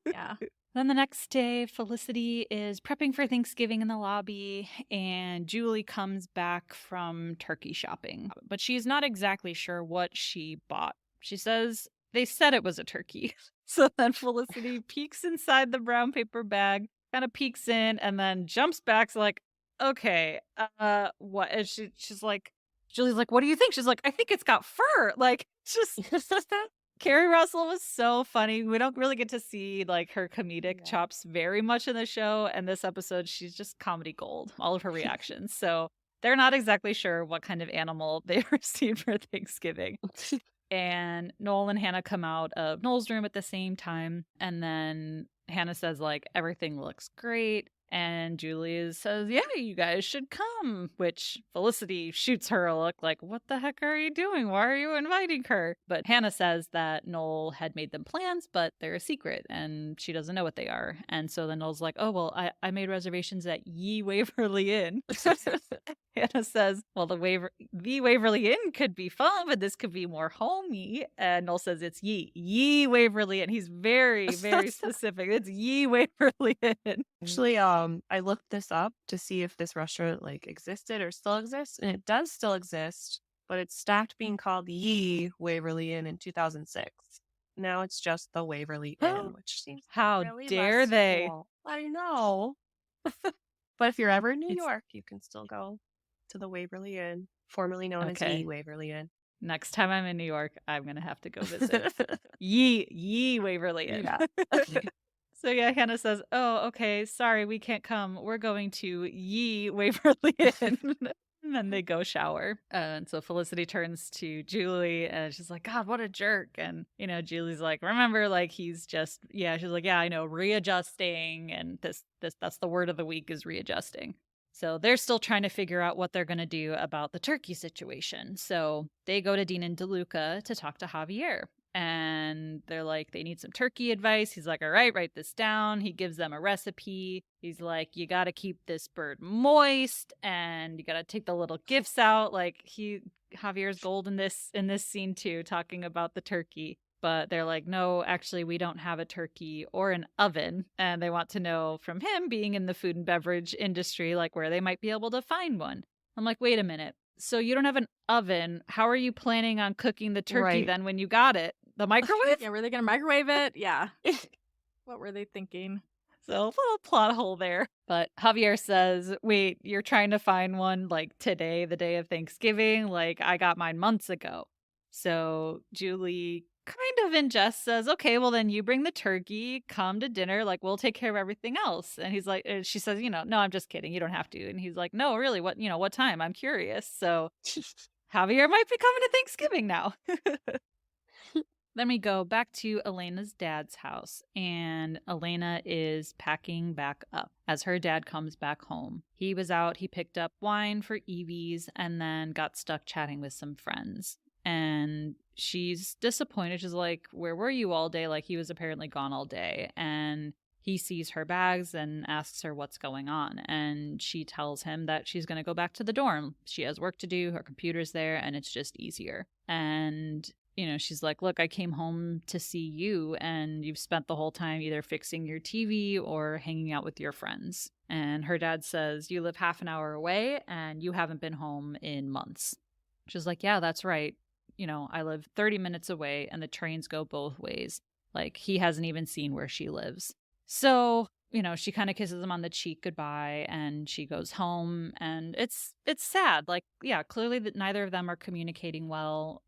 Yeah. Then the next day, Felicity is prepping for Thanksgiving in the lobby, and Julie comes back from turkey shopping. But she's not exactly sure what she bought. She says they said it was a turkey. So then Felicity peeks inside the brown paper bag, kind of peeks in, and then jumps back, like, okay, what? And she's like, Julie's like, what do you think? She's like, I think it's got fur. Like, just Carrie Russell was so funny. We don't really get to see like her comedic Yeah. chops very much in the show. And this episode, she's just comedy gold, all of her reactions. So they're not exactly sure what kind of animal they received for Thanksgiving. And Noel and Hannah come out of Noel's room at the same time. And then Hannah says, like, everything looks great. And Julie says, yeah, you guys should come, which Felicity shoots her a look like, what the heck are you doing? Why are you inviting her? But Hannah says that Noel had made them plans, but they're a secret and she doesn't know what they are. And so then Noel's like, oh, well, I made reservations at Ye Waverly Inn. Hannah says, well, the Waverly Inn could be fun, but this could be more homey. And Noel says it's Ye Waverly Inn. He's very, very specific. It's Ye Waverly Inn. Actually, I looked this up to see if this restaurant like existed or still exists, and it does still exist, but it stopped being called Ye Waverly Inn in 2006. Now it's just the Waverly Inn, which seems How really dare less they? cool. I know. But if you're ever in New York, you can still go to the Waverly Inn, formerly known as Okay. Ye Waverly Inn. Next time I'm in New York, I'm going to have to go visit Ye Waverly Inn. Yeah. So yeah, Hannah says, oh, okay, sorry, we can't come. We're going to Ye Waverly Inn. And then they go shower. And so Felicity turns to Julie and she's like, God, what a jerk. And, Julie's like, remember, like, he's just, yeah, she's like, yeah, I know, readjusting. And that's the word of the week is readjusting. So they're still trying to figure out what they're going to do about the turkey situation. So they go to Dean and DeLuca to talk to Javier. And they're like, they need some turkey advice. He's like, all right, write this down. He gives them a recipe. He's like, you got to keep this bird moist and you got to take the little gifts out. Like Javier's gold in this scene too, talking about the turkey. But they're like, no, actually, we don't have a turkey or an oven. And they want to know from him, being in the food and beverage industry, like where they might be able to find one. I'm like, wait a minute. So you don't have an oven. How are you planning on cooking the turkey then when you got it? The microwave? Yeah, were they going to microwave it? Yeah. What were they thinking? So a little plot hole there. But Javier says, wait, you're trying to find one like today, the day of Thanksgiving? Like I got mine months ago. So Julie kind of in jest says, okay, well then you bring the turkey, come to dinner, like we'll take care of everything else. And he's like, she says, no, I'm just kidding. You don't have to. And he's like, no, really, what time? I'm curious. So Javier might be coming to Thanksgiving now. Then we go back to Elena's dad's house, and Elena is packing back up as her dad comes back home. He was out, he picked up wine for Evie's, and then got stuck chatting with some friends. And she's disappointed. She's like, where were you all day? Like, he was apparently gone all day. And he sees her bags and asks her what's going on. And she tells him that she's going to go back to the dorm. She has work to do, her computer's there, and it's just easier. And she's like, look, I came home to see you and you've spent the whole time either fixing your TV or hanging out with your friends. And her dad says, you live half an hour away and you haven't been home in months. She's like, yeah, that's right. I live 30 minutes away and the trains go both ways. Like he hasn't even seen where she lives. So, she kind of kisses him on the cheek goodbye and she goes home and it's sad. Like, yeah, clearly that neither of them are communicating well.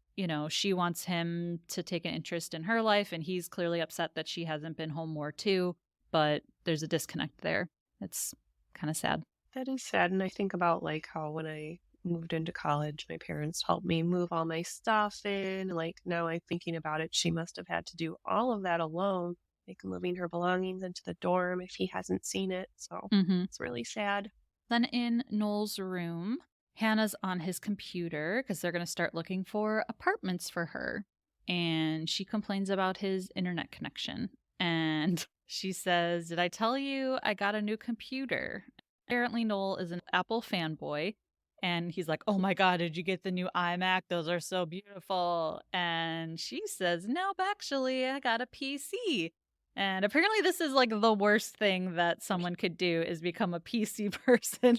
She wants him to take an interest in her life, and he's clearly upset that she hasn't been home more too, but there's a disconnect there. It's kind of sad. That is sad, and I think about like how when I moved into college, my parents helped me move all my stuff in. Like now I'm thinking about it, she must have had to do all of that alone, like moving her belongings into the dorm if he hasn't seen it. So It's really sad. Then in Noel's room, Hannah's on his computer because they're going to start looking for apartments for her. And she complains about his internet connection. And She says, "Did I tell you I got a new computer?" Apparently, Noel is an Apple fanboy. And he's like, "Oh my God, did you get the new iMac? Those are so beautiful." And she says, "Nope, actually, I got a PC." And apparently, this is like the worst thing that someone could do is become a PC person.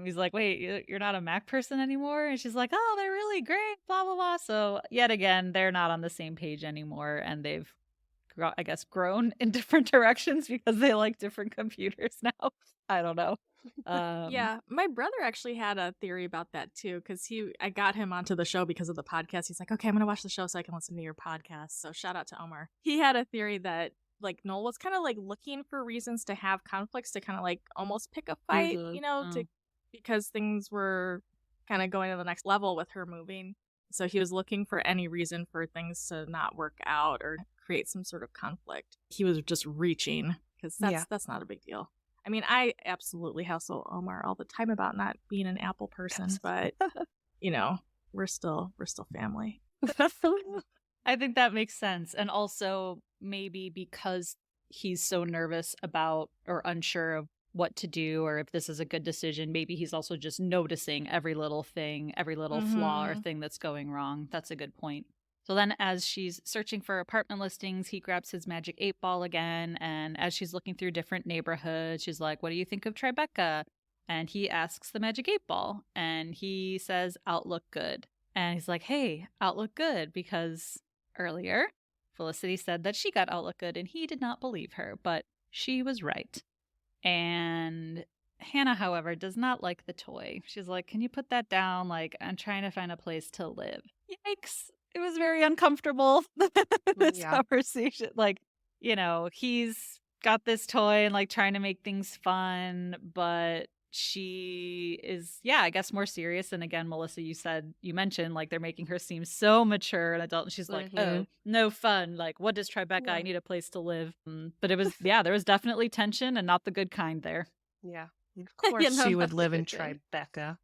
He's like, "Wait, you're not a Mac person anymore?" And she's like, "Oh, they're really great, blah, blah, blah." So, yet again, they're not on the same page anymore. And they've, I guess, grown in different directions because they like different computers now. I don't know. Yeah, my brother actually had a theory about that too, because I got him onto the show because of the podcast. He's like, "Okay, I'm gonna watch the show so I can listen to your podcast." So shout out to Omar. He had a theory that like Noel was kind of like looking for reasons to have conflicts to kind of like almost pick a fight, Mhm. to Oh. because things were kind of going to the next level with her moving. So he was looking for any reason for things to not work out or create some sort of conflict. He was just reaching because Yeah. that's not a big deal. I mean, I absolutely hassle Omar all the time about not being an Apple person, but we're still family. I think that makes sense. And also, maybe because he's so nervous about or unsure of what to do or if this is a good decision, maybe he's also just noticing every little thing, every little flaw or Mm-hmm. thing that's going wrong. That's a good point. So then, as she's searching for apartment listings, he grabs his magic 8 ball again. And as she's looking through different neighborhoods, she's like, "What do you think of Tribeca?" And he asks the magic 8 ball, and he says, "Outlook good." And he's like, "Hey, Outlook good," because earlier Felicity said that she got Outlook good, and he did not believe her, but she was right. And Hannah, however, does not like the toy. She's like, "Can you put that down? Like, I'm trying to find a place to live." Yikes. It was very uncomfortable, this Yeah. conversation. Like, he's got this toy and like trying to make things fun, but she is, yeah, I guess more serious. And again, Melissa, you mentioned like they're making her seem so mature and adult. And she's like, Mhm. "Oh, no fun. Like, what does Tribeca? I Yeah. need a place to live." But it was, yeah, there was definitely tension and not the good kind there. Yeah. Of course she would Not the live in good kind. Tribeca.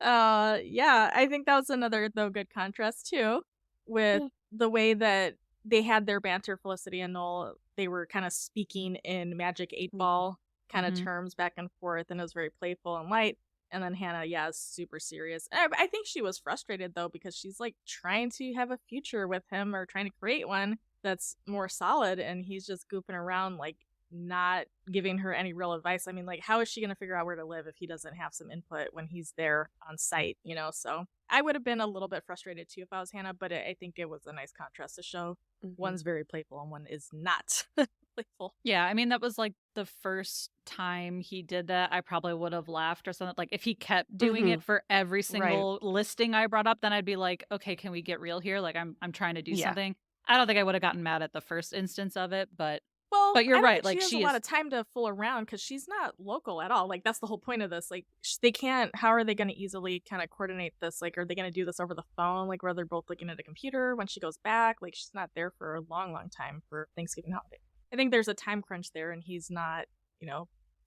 Yeah, I think that was another though good contrast too, with Mm. the way that they had their banter, Felicity and Noel. They were kind of speaking in Magic Eight Yeah. Ball kind of Mhm. terms back and forth, and it was very playful and light. And then Hannah, yeah, is super serious. I think she was frustrated though because she's like trying to have a future with him or trying to create one that's more solid, and he's just goofing around like not giving her any real advice. I mean, like, how is she going to figure out where to live if he doesn't have some input when he's there on site? So I would have been a little bit frustrated too if I was Hannah, but I think it was a nice contrast to show Mhm. one's very playful and one is not playful. Yeah, I mean, that was like the first time he did that. I probably would have laughed or something. Like, if he kept doing it Mhm. for every Right. single listing I brought up, then I'd be like, "Okay, can we get real here? Like, I'm trying to do Yeah. something." I don't think I would have gotten mad at the first instance of it, but Well, you're I don't right. think she Like, has a she lot is. of time to fool around because she's not local at all. Like, that's the whole point of this. Like, they can't. How are they going to easily kind of coordinate this? Like, are they going to do this over the phone? Like, where they're both looking at a computer when she goes back? Like, she's not there for a long, long time for Thanksgiving holiday. I think there's a time crunch there, and he's not.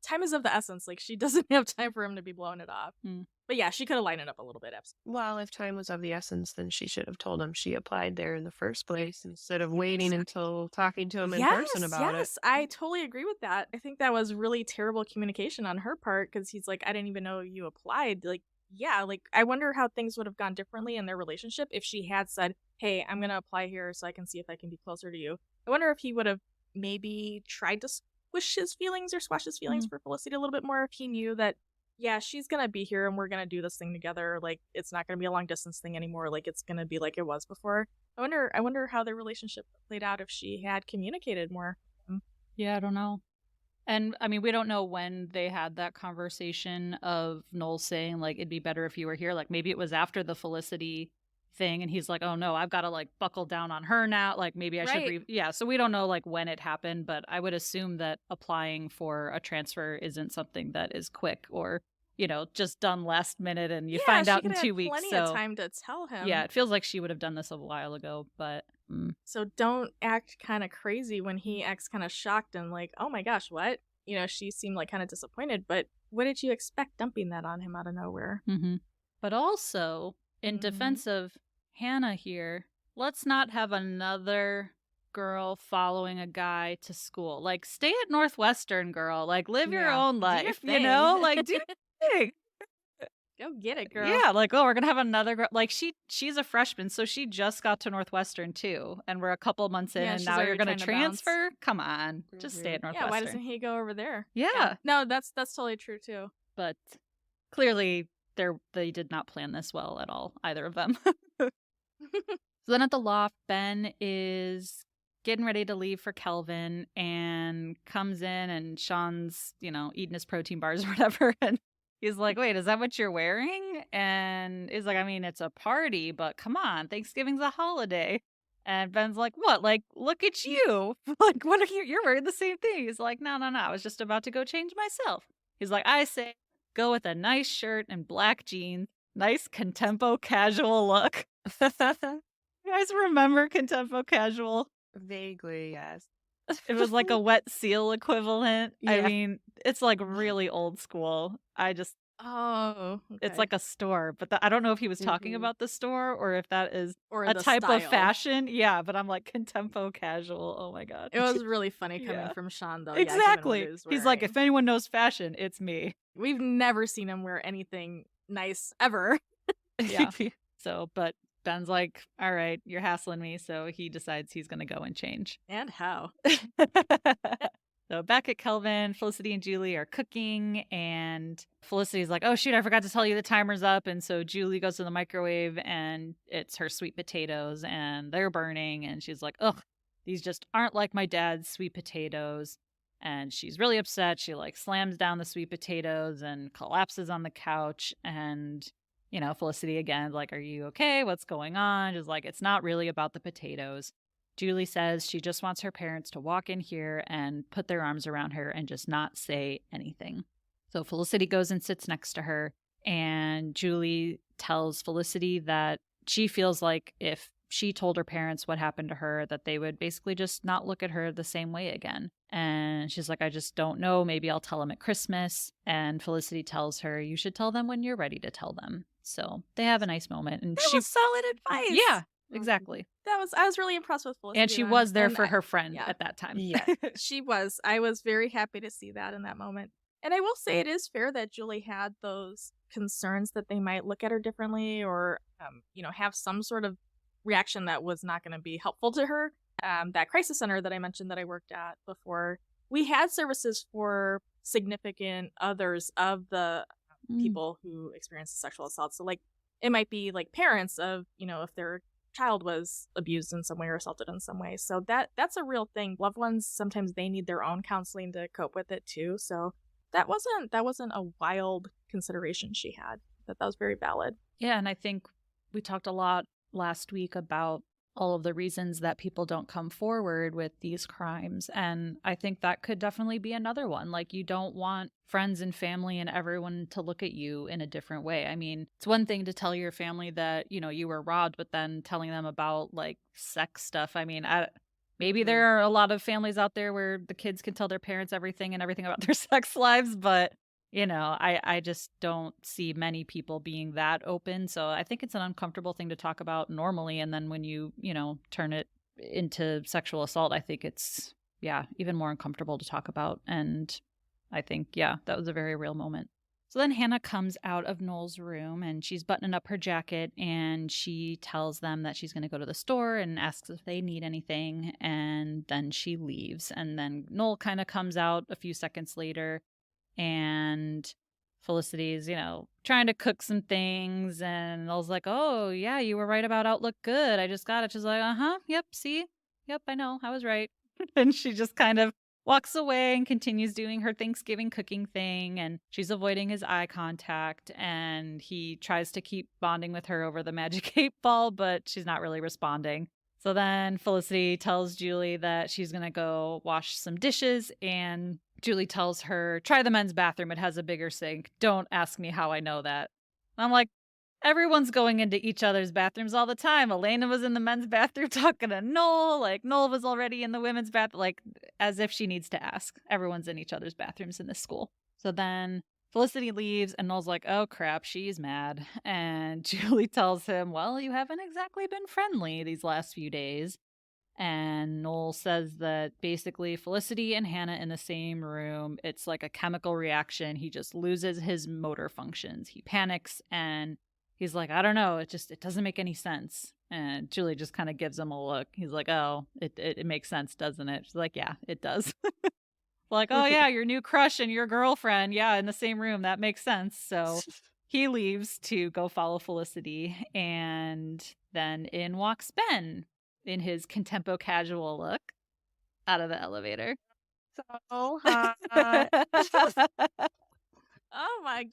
Time is of the essence. Like, she doesn't have time for him to be blowing it off. Mm. But yeah, she could have lined it up a little bit. Absolutely. Well, if time was of the essence, then she should have told him she applied there in the first place instead of waiting until talking to him in person Yes, about it. yes, I totally agree with that. I think that was really terrible communication on her part because he's like, I didn't even know you applied. Like, yeah, like I wonder how things would have gone differently in their relationship if she had said, "Hey, I'm gonna apply here so I can see if I can be closer to you." I wonder if he would have maybe tried to squish his feelings or squash his feelings Mhm. for Felicity a little bit more if he knew that, yeah, she's gonna be here and we're gonna do this thing together. Like, it's not gonna be a long distance thing anymore. Like, it's gonna be like it was before. I wonder how their relationship played out if she had communicated more. Yeah, I don't know. And I mean, we don't know when they had that conversation of Noel saying, like, "It'd be better if you were here." Like, maybe it was after the Felicity thing, and he's like, "Oh no, I've got to like buckle down on her now. Like, maybe I should Right. Yeah, so we don't know like when it happened, but I would assume that applying for a transfer isn't something that is quick or, just done last minute and you Yeah, find she out could in have had 2 weeks. plenty of So, time to tell yeah, him. it feels like she would have done this a while ago, but So don't act kind of crazy when he acts kind of shocked and like, oh my gosh, what? She seemed like kind of disappointed, but what did you expect dumping that on him out of nowhere? mhm. But also, in Hmm. defense of Hannah here, let's not have another girl following a guy to school. Like, stay at Northwestern, girl. Like, live your Yeah. own Do your life, you thing. know? Like, do your thing. Go get it, girl. Yeah, like, oh, we're gonna have another girl. Like, she's a freshman, so she just got to Northwestern too, and we're a couple months in, Yeah, and she's now you're already gonna trying to bounce. transfer? Come on, just stay at Mhm. Yeah, why Northwestern. doesn't he go over there? Yeah, No, that's totally true too. but clearly they did not plan this well at all, either of them. So then at the loft, Ben is getting ready to leave for Kelvin and comes in, and Sean's, eating his protein bars or whatever. And he's like, wait, is that what you're wearing? And he's like, I mean, it's a party, but come on, Thanksgiving's a holiday. And Ben's like, what? Like, look at you. Like, what are you? You're wearing the same thing. He's like, no, no, no. I was just about to go change myself. He's like, I say, go with a nice shirt and black jeans, nice contempo casual look. You guys remember Contempo Casual? Vaguely, yes. It was like a wet seal equivalent. I Yeah. mean, it's like really old school. Oh, It's okay. like a store, but I don't know if he was talking Mhm. about the store or if that is Or a the type of style. fashion. Yeah, but I'm like, Contempo Casual. Oh my God. It was really funny coming Yeah. from Sean, though. Yeah, given what Exactly. he was He's like, wearing. if anyone knows fashion, it's me. We've never seen him wear anything nice ever. Yeah. So, but Ben's like, all right, you're hassling me. So he decides he's going to go and change. And how? So back at Kelvin, Felicity and Julie are cooking, and Felicity's like, oh shoot, I forgot to tell you the timer's up. And so Julie goes to the microwave, and it's her sweet potatoes, and they're burning. And she's like, ugh, these just aren't like my dad's sweet potatoes. And she's really upset. She like slams down the sweet potatoes and collapses on the couch. And, Felicity again, like, are you okay? What's going on? Just like, it's not really about the potatoes. Julie says she just wants her parents to walk in here and put their arms around her and just not say anything. So Felicity goes and sits next to her, and Julie tells Felicity that she feels like if she told her parents what happened to her, that they would basically just not look at her the same way again. And she's like, I just don't know. Maybe I'll tell them at Christmas. And Felicity tells her, you should tell them when you're ready to tell them. So they have a nice moment. And That was solid advice. yeah, exactly. I was really impressed with Felicity. And she then. was there And for her friend yeah. at that time. Yeah. She was. I was very happy to see that in that moment. And I will say it is fair that Julie had those concerns that they might look at her differently or, have some sort of reaction that was not going to be helpful to her. That crisis center that I mentioned that I worked at before, we had services for significant others of the people who experienced sexual assault. So, like, it might be like parents of, if their child was abused in some way or assaulted in some way. So that's a real thing. Loved ones, sometimes they need their own counseling to cope with it too. So that wasn't a wild consideration she had. That was very valid. Yeah, and I think we talked a lot last week about all of the reasons that people don't come forward with these crimes. And I think that could definitely be another one. Like, you don't want friends and family and everyone to look at you in a different way. I mean, it's one thing to tell your family that, you were robbed, but then telling them about like sex stuff. I mean, maybe there are a lot of families out there where the kids can tell their parents everything and everything about their sex lives, but I just don't see many people being that open. So I think it's an uncomfortable thing to talk about normally. And then when you turn it into sexual assault, I think it's, even more uncomfortable to talk about. And I think, that was a very real moment. So then Hannah comes out of Noel's room and she's buttoning up her jacket and she tells them that she's going to go to the store and asks if they need anything. And then she leaves. And then Noel kind of comes out a few seconds later. And Felicity's, trying to cook some things. And I was like, oh, yeah, you were right about Outlook Good. I just got it. She's like, uh-huh, yep, see? Yep, I know, I was right. And she just kind of walks away and continues doing her Thanksgiving cooking thing. And she's avoiding his eye contact. And he tries to keep bonding with her over the magic 8-ball, but she's not really responding. So then Felicity tells Julie that she's going to go wash some dishes, and Julie tells her, try the men's bathroom. It has a bigger sink. Don't ask me how I know that. And I'm like, everyone's going into each other's bathrooms all the time. Elena was in the men's bathroom talking to Noel. Like, Noel was already in the women's bathroom. Like, as if she needs to ask. Everyone's in each other's bathrooms in this school. So then Felicity leaves, and Noel's like, oh, crap, she's mad. And Julie tells him, well, you haven't exactly been friendly these last few days. And Noel says that basically Felicity and Hannah in the same room, it's like a chemical reaction. He just loses his motor functions. He panics and he's like, I don't know, it doesn't make any sense. And Julie just kind of gives him a look. He's like, oh, it makes sense, doesn't it? She's like, yeah, it does. Like, oh yeah, your new crush and your girlfriend, yeah, in the same room. That makes sense. So he leaves to go follow Felicity, and then in walks Ben in his contempo casual look out of the elevator. So hot. Oh my.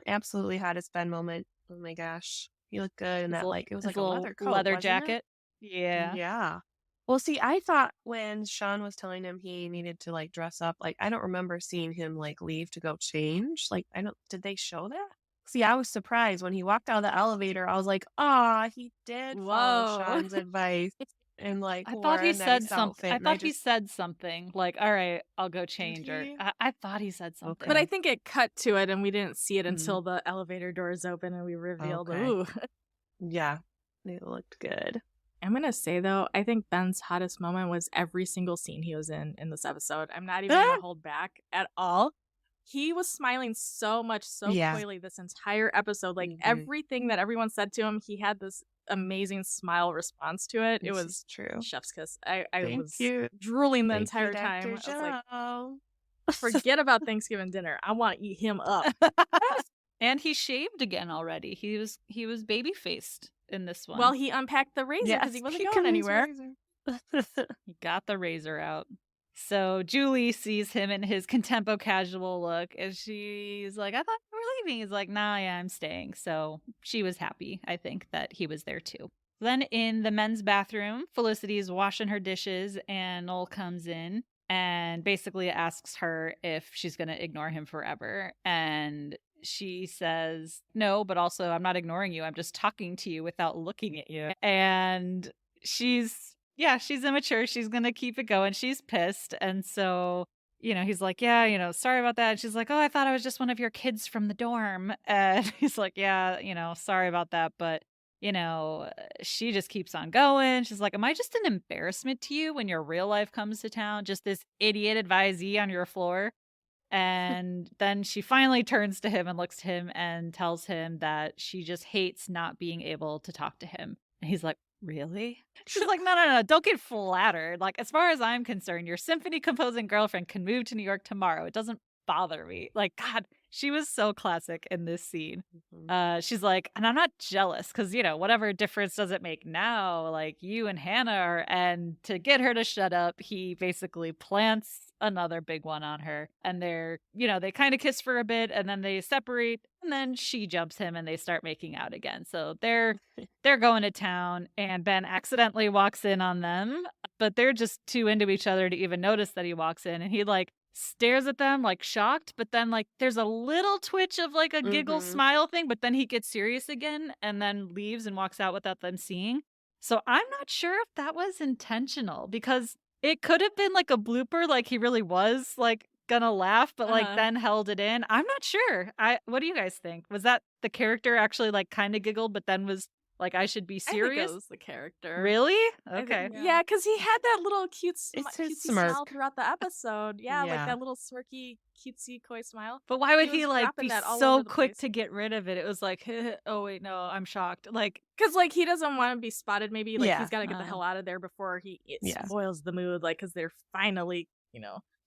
Absolutely hottest Ben moment. Oh my gosh. He looked good in His that, little, like, it was his like a little leather coat, leather wasn't it? jacket. Yeah. Yeah. Well, see, I thought when Sean was telling him he needed to like dress up, like I don't remember seeing him like leave to go change. Like I don't did they show that? See, I was surprised when he walked out of the elevator. I was like, "Ah, he did follow Whoa. Sean's advice and like I wore thought he a said nice something. outfit." I And I thought he just said something like, all right, I'll go did change. Or he? I thought he said something. But I Okay. think it cut to it and we didn't see it Mhm. until the elevator doors open and we revealed, Okay. ooh. Yeah. It looked good. I'm going to say, though, I think Ben's hottest moment was every single scene he was in this episode. I'm not even going to hold back at all. He was smiling so much, so Yeah. coyly this entire episode. Like, Mhm. everything that everyone said to him, he had this amazing smile response to it. It This was is true. chef's kiss. I Thank was you. drooling the Thank entire you, time. I Dr. was like, Joe. forget about Thanksgiving dinner. I want to eat him up. And he shaved again already. He was baby faced in this one. Well, he unpacked the razor because he wasn't going anywhere. He got the razor out. So Julie sees him in his contempo casual look, and she's like, I thought you were leaving. He's like, nah, yeah, I'm staying. So she was happy, I think, that he was there too. Then in the men's bathroom, Felicity's washing her dishes, and Noel comes in and basically asks her if she's going to ignore him forever. And she says, no, but also I'm not ignoring you. I'm just talking to you without looking at you. And she's immature. She's going to keep it going. She's pissed. And so, he's like, yeah, sorry about that. And she's like, oh, I thought I was just one of your kids from the dorm. And he's like, yeah, sorry about that. But, she just keeps on going. She's like, am I just an embarrassment to you when your real life comes to town? Just this idiot advisee on your floor? And then she finally turns to him and looks to him and tells him that she just hates not being able to talk to him. And he's like, really? She's like, no, don't get flattered. Like, as far as I'm concerned, your symphony composing girlfriend can move to New York tomorrow. It doesn't bother me. Like, God, she was so classic in this scene. She's like, and I'm not jealous because, whatever difference does it make now? Like, you and Hannah are, and to get her to shut up, he basically plants another big one on her. And they kind of kiss for a bit and then they separate and then she jumps him and they start making out again. So they're going to town and Ben accidentally walks in on them, but they're just too into each other to even notice that he walks in, and he like stares at them like shocked, but then like there's a little twitch of like a giggle smile thing, but then he gets serious again and then leaves and walks out without them seeing. So I'm not sure if that was intentional because it could have been like a blooper, like he really was like gonna laugh, but like then held it in. I'm not sure. What do you guys think? Was that the character actually like kind of giggled, but then was like, I should be I think serious? it was the character. Really? I Okay. think, yeah, because he had that little It's his cutesy smirk. smile throughout the episode. Yeah, like Yeah. that little smirky, cutesy, coy smile. But why would He he was like dropping be that all so over the quick place. to get rid of it? It was like, oh wait, no, I'm shocked. Like, Because like he doesn't want to be spotted. Maybe like Yeah. he's got to get the hell out of there before it Yeah. spoils the mood. Like because they're finally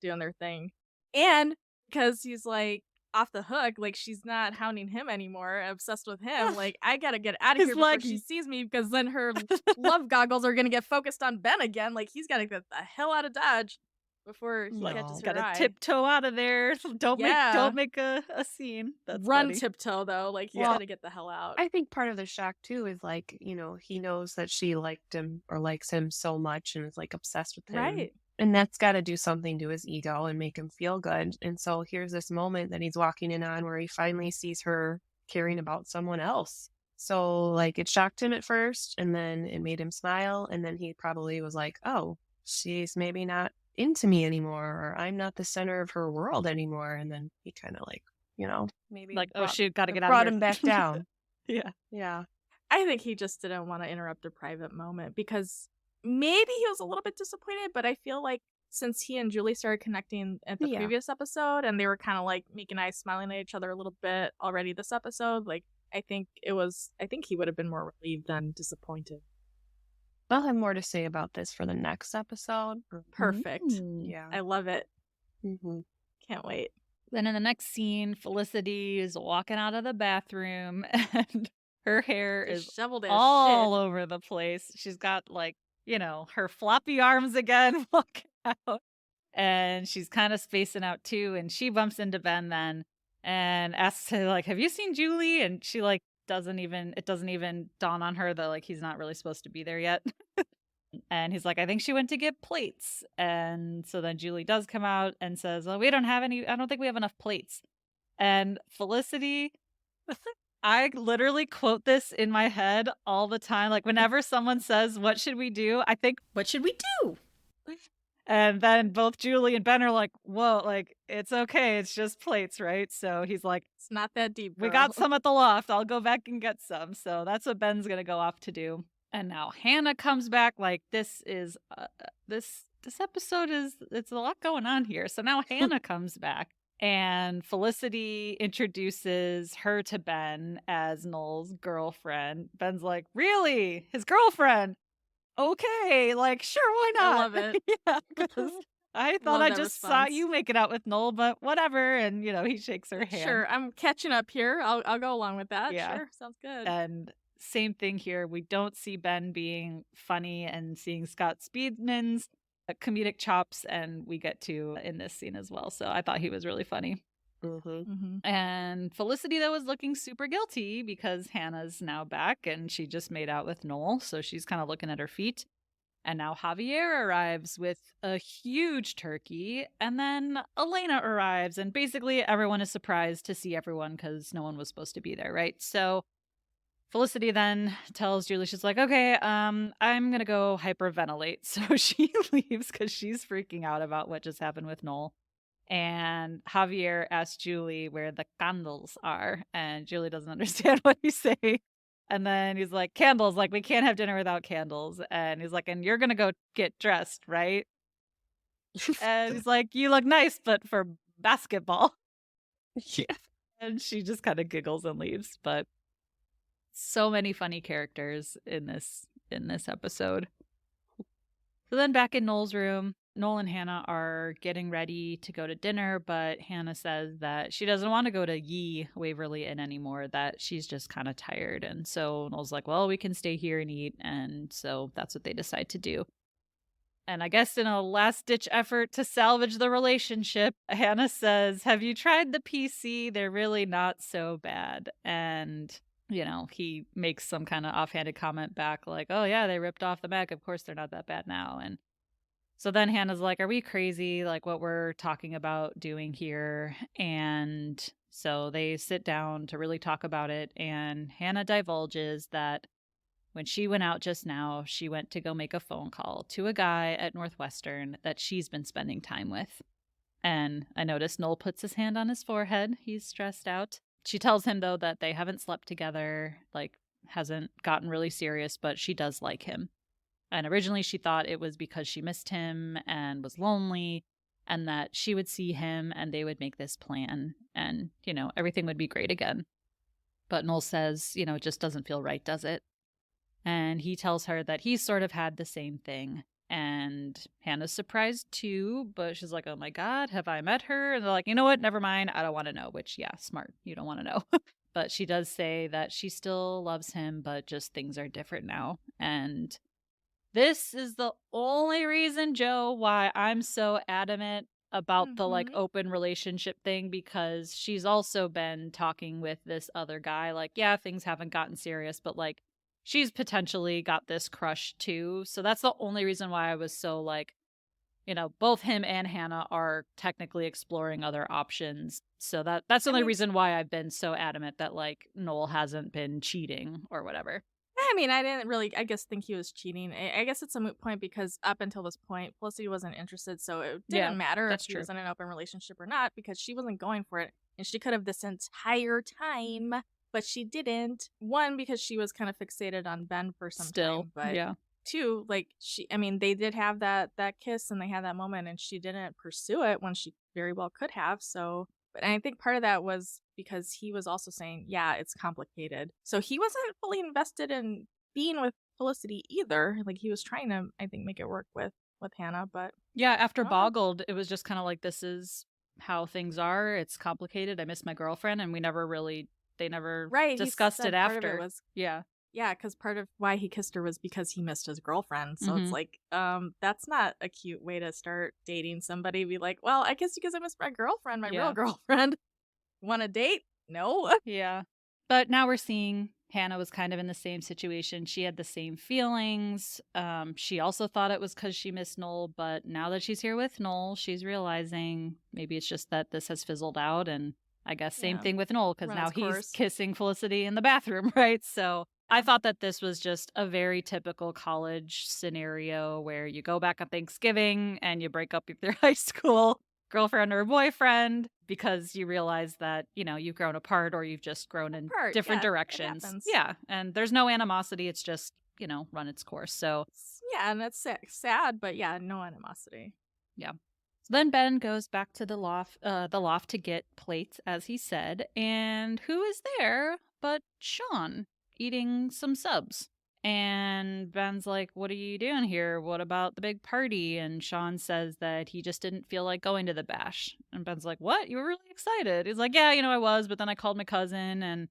doing their thing, and because he's like off the hook, like she's not hounding him anymore, obsessed with him. Like I gotta get out of His here before leg- she sees me, because then her love goggles are gonna get focused on Ben again. Like he's gotta get the hell out of Dodge before he Like, catches her gotta eye. tiptoe out of there. Don't Yeah. make a scene. That's Run funny. tiptoe though. Like he's Well, gotta get the hell out. I think part of the shock too is like, he knows that she liked him or likes him so much and is like obsessed with him. Right. And that's got to do something to his ego and make him feel good. And so here's this moment that he's walking in on where he finally sees her caring about someone else. So like it shocked him at first and then it made him smile. And then he probably was like, oh, she's maybe not into me anymore, or I'm not the center of her world anymore. And then he kind of like, maybe Like, oh brought- shoot, gotta get out of brought here. him back down. Yeah. Yeah. I think he just didn't want to interrupt a private moment because maybe he was a little bit disappointed, but I feel like since he and Julie started connecting at the Yeah. previous episode and they were kind of like making eyes, smiling at each other a little bit already this episode, like I think he would have been more relieved than disappointed. I'll have more to say about this for the next episode. Perfect. Yeah. I love it. Mm-hmm. Can't wait. Then in the next scene, Felicity is walking out of the bathroom and her hair is Disheveled as all shit. over the place. She's got like, her floppy arms again walking out. And she's kind of spacing out too. And she bumps into Ben then and asks her, like, have you seen Julie? And she like it doesn't even dawn on her that like he's not really supposed to be there yet. And he's like, I think she went to get plates. And so then Julie does come out and says, well, we don't have any, I don't think we have enough plates. And Felicity, I literally quote this in my head all the time. Like whenever someone says, what should we do? I think, what should we do? And then both Julie and Ben are like, whoa, like, it's okay. It's just plates, right? So he's like, It's not that deep, we girl. got some at the loft. I'll go back and get some. So that's what Ben's going to go off to do. And now Hannah comes back. Like this is, this episode it's a lot going on here. So now Hannah comes back and Felicity introduces her to Ben as Noel's girlfriend. Ben's like, really? His girlfriend? Okay, like, sure, why not? I love it. Yeah, 'cause I thought Love I that just saw response. you make it out with Noel, but whatever. And, he shakes her hand. Sure, I'm catching up here. I'll go along with that. Yeah. Sure, sounds good. And same thing here. We don't see Ben being funny and seeing Scott Speedman's comedic chops, and we get to in this scene as well. So I thought he was really funny. Mm-hmm. And Felicity, though, is looking super guilty because Hannah's now back and she just made out with Noel. So she's kind of looking at her feet. And now Javier arrives with a huge turkey. And then Elena arrives. And basically everyone is surprised to see everyone because no one was supposed to be there, right? So Felicity then tells Julie, she's like, okay, I'm going to go hyperventilate. So she leaves because she's freaking out about what just happened with Noel. And Javier asks Julie where the candles are. And Julie doesn't understand what he's saying. And then he's like, candles, like we can't have dinner without candles. And he's like, and you're going to go get dressed, right? And he's like, you look nice, but for basketball. Yeah. And she just kind of giggles and leaves. But so many funny characters in this episode. So then back in Noel's room, Noel and Hannah are getting ready to go to dinner, but Hannah says that she doesn't want to go to Ye Waverly Inn anymore, that she's just kind of tired. And so Noel's like, well, we can stay here and eat. And so that's what they decide to do. And I guess in a last-ditch effort to salvage the relationship, Hannah says, have you tried the PC? They're really not so bad. And he makes some kind of offhanded comment back like, oh yeah, they ripped off the Mac. Of course they're not that bad now. And so then Hannah's like, are we crazy? Like what we're talking about doing here? And so they sit down to really talk about it. And Hannah divulges that when she went out just now, she went to go make a phone call to a guy at Northwestern that she's been spending time with. And I noticed Noel puts his hand on his forehead. He's stressed out. She tells him, though, that they haven't slept together, like hasn't gotten really serious, but she does like him. And originally she thought it was because she missed him and was lonely and that she would see him and they would make this plan and, everything would be great again. But Noel says, it just doesn't feel right, does it? And he tells her that he's sort of had the same thing. And Hannah's surprised too, but she's like, oh my God, have I met her? And they're like, you know what? Never mind. I don't want to know, which, yeah, smart. You don't want to know. But she does say that she still loves him, but just things are different now. And this is the only reason, Joe, why I'm so adamant about the like open relationship thing, because she's also been talking with this other guy. Like, yeah, things haven't gotten serious, but like she's potentially got this crush too. So that's the only reason why I was so like, both him and Hannah are technically exploring other options. So that's the only reason why I've been so adamant that like Noel hasn't been cheating or whatever. I mean, I didn't really, I guess, think he was cheating. I guess it's a moot point because up until this point, Felicity wasn't interested. So it didn't matter if she was in an open relationship or not because she wasn't going for it. And she could have this entire time, but she didn't. One, because she was kind of fixated on Ben for some time. But too, like they did have that kiss and they had that moment, and she didn't pursue it when she very well could have. So, but I think part of that was because he was also saying, yeah, it's complicated. So he wasn't fully invested in being with Felicity either. Like he was trying to, I think, make it work with Hannah, but Yeah, after I don't know. Boggled, it was just kind of like, this is how things are. It's complicated. I miss my girlfriend, and they never Right, he discussed it said part of it after. was Yeah. yeah, because part of why he kissed her was because he missed his girlfriend. So it's Mhm. like, that's not a cute way to start dating somebody. Be like, well, I kissed you because I missed my girlfriend, my real Yeah. girlfriend. Want to date? No. Yeah. But now we're seeing Hannah was kind of in the same situation. She had the same feelings. She also thought it was because she missed Noel, but now that she's here with Noel, she's realizing maybe it's just that this has fizzled out. And I guess same Yeah, thing with Noel, because run now its he's course. kissing Felicity in the bathroom, right? So I Yeah. thought that this was just a very typical college scenario where you go back on Thanksgiving and you break up with your high school girlfriend or boyfriend because you realize that, you've grown apart or you've just grown in Part, different yeah, it directions. happens. Yeah. And there's no animosity. It's just, run its course. So, Yeah, and that's sad, but yeah, no animosity. yeah. So then Ben goes back to the loft to get plates, as he said. And who is there but Sean eating some subs? And Ben's like, "What are you doing here? What about the big party?" And Sean says that he just didn't feel like going to the bash. And Ben's like, "What? You were really excited?" He's like, "Yeah, I was, but then I called my cousin and,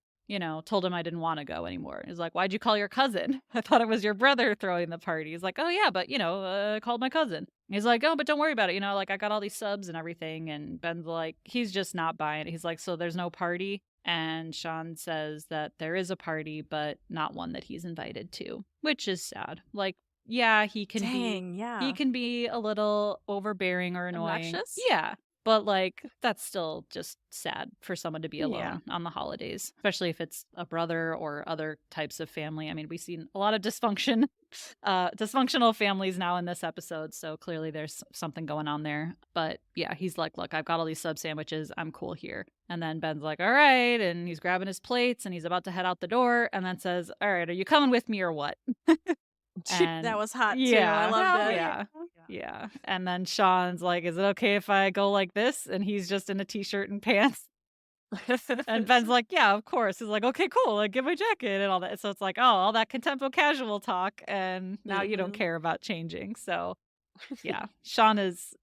told him I didn't want to go anymore." He's like, "Why'd you call your cousin? I thought it was your brother throwing the party." He's like, "Oh, yeah, but, I called my cousin." He's like, "Oh, but don't worry about it. Like I got all these subs and everything." And Ben's like, he's just not buying it. He's like, "So there's no party?" And Sean says that there is a party, but not one that he's invited to, which is sad. Like, yeah, Dang, he yeah. can be a little overbearing or annoying. Obnoxious? Yeah. But like that's still just sad for someone to be Yeah. alone on the holidays, especially if it's a brother or other types of family. I mean, we've seen a lot of dysfunctional families now in this episode, so clearly there's something going on there. But yeah, he's like, "Look, I've got all these sub sandwiches. I'm cool here." And then Ben's like, "All right," and he's grabbing his plates and he's about to head out the door, and then says, "All right, are you coming with me or what?" That And was hot too. I yeah, loved Hell it. yeah. yeah. Yeah. And then Sean's like, "Is it okay if I go like this?" And he's just in a t-shirt and pants. And Ben's like, "Yeah, of course." He's like, "Okay, cool. Like, get my jacket and all that." So it's like, oh, all that contempo casual talk. And now you don't Mhm. care about changing. So yeah,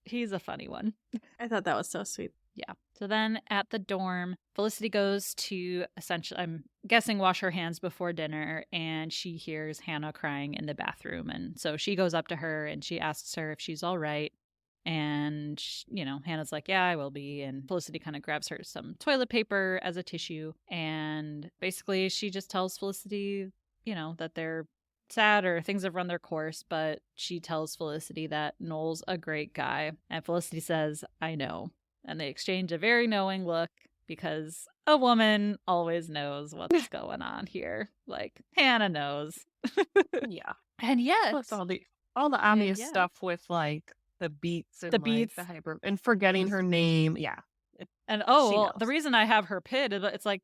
he's a funny one. I thought that was so sweet. Yeah. So then at the dorm, Felicity goes to essentially, I'm guessing, wash her hands before dinner, and she hears Hannah crying in the bathroom. And so she goes up to her and she asks her if she's all right. And, Hannah's like, "Yeah, I will be." And Felicity kind of grabs her some toilet paper as a tissue. And basically, she just tells Felicity, that they're sad or things have run their course. But she tells Felicity that Noel's a great guy. And Felicity says, "I know." And they exchange a very knowing look because a woman always knows what's going on here. Like, Hannah knows. Yeah. And yet, Plus all the and obvious yet, stuff with like the beats the and like the beats. hyper and forgetting her name. Yeah. And She well, the knows. reason I have her pinned is it's like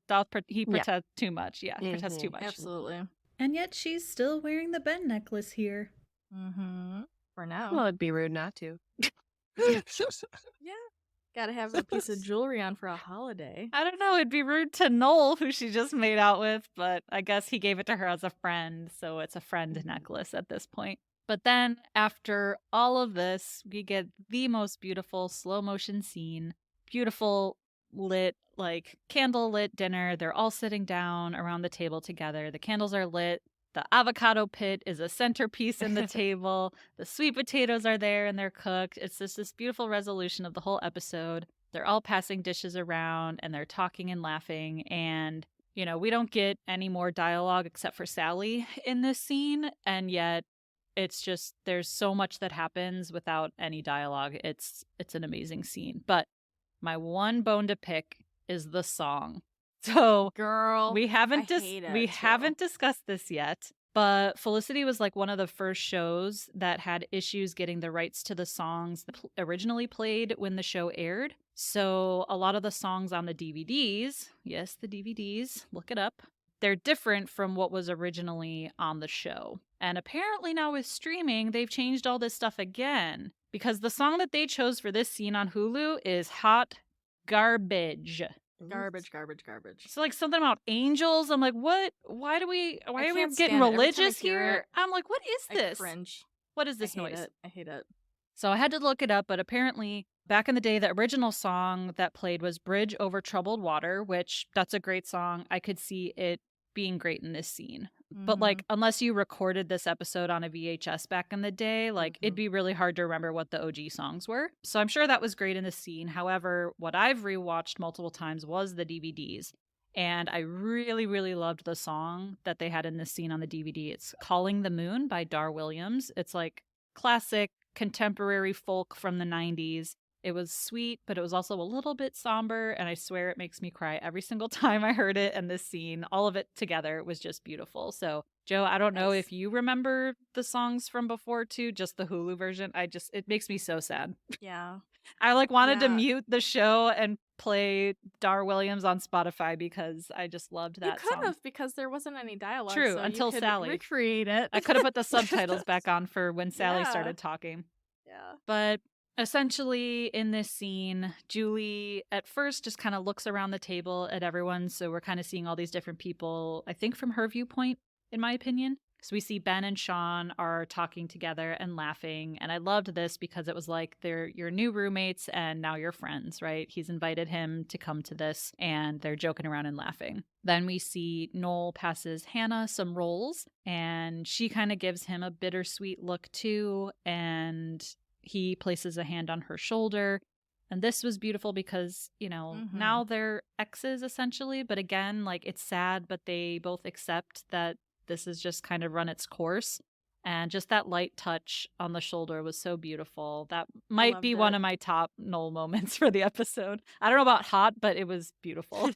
he Yeah. protests too much. Yeah, protests too Mhm. much. Absolutely. And yet she's still wearing the Ben necklace here. Mm-hmm. For now. Well, it'd be rude not to. Yeah. Gotta have a piece of jewelry on for a holiday. I don't know. It'd be rude to Noel, who she just made out with, but I guess he gave it to her as a friend, so it's a friend necklace at this point. But then, after all of this, we get the most beautiful slow motion scene. Beautiful lit, like candle lit dinner. They're all sitting down around the table together. The candles are lit. The avocado pit is a centerpiece in the table. The sweet potatoes are there and they're cooked. It's just this beautiful resolution of the whole episode. They're all passing dishes around and they're talking and laughing. And, we don't get any more dialogue except for Sally in this scene. And yet it's just, there's so much that happens without any dialogue. It's an amazing scene. But my one bone to pick is the song. So Girl, we haven't I hate it we too. haven't discussed this yet, but Felicity was like one of the first shows that had issues getting the rights to the songs that originally played when the show aired. So a lot of the songs on the DVDs, yes, the DVDs, look it up, they're different from what was originally on the show. And apparently now with streaming, they've changed all this stuff again because the song that they chose for this scene on Hulu is hot garbage. Garbage, garbage, garbage. So like something about angels. I'm like, what? Why are we can't getting stand it. Every time I religious hear here? it, I'm like, what is I this? cringe. What is this I hate noise? it. I hate it. So I had to look it up, but apparently back in the day, the original song that played was Bridge Over Troubled Water, which that's a great song. I could see it being great in this scene. But like, unless you recorded this episode on a VHS back in the day, like it'd be really hard to remember what the OG songs were. So I'm sure that was great in the scene. However, what I've rewatched multiple times was the DVDs. And I really, really loved the song that they had in this scene on the DVD. It's Calling the Moon by Dar Williams. It's like classic contemporary folk from the 90s. It was sweet, but it was also a little bit somber, and I swear it makes me cry every single time I heard it. And this scene, all of it together, was just beautiful. So, Joe, I don't know if you remember the songs from before too, just the Hulu version. It makes me so sad. Yeah. I like wanted to Yeah. mute the show and play Dar Williams on Spotify because I just loved You that could song. have because there wasn't any dialogue. True, so until you could Sally. recreate it. I could have put the subtitles back on for when Sally Yeah. started talking. Yeah. But essentially, in this scene, Julie at first just kind of looks around the table at everyone. So we're kind of seeing all these different people, I think from her viewpoint, in my opinion. So we see Ben and Sean are talking together and laughing. And I loved this because it was like they're your new roommates and now you're friends, right? He's invited him to come to this and they're joking around and laughing. Then we see Noel passes Hannah some rolls and she kind of gives him a bittersweet look too. And he places a hand on her shoulder. And this was beautiful because, you know, now they're exes essentially. But again, like it's sad, but they both accept that this has just kind of run its course. And just that light touch on the shoulder was so beautiful. That might be one of my top Noel moments for the episode. I don't know about hot, but it was beautiful.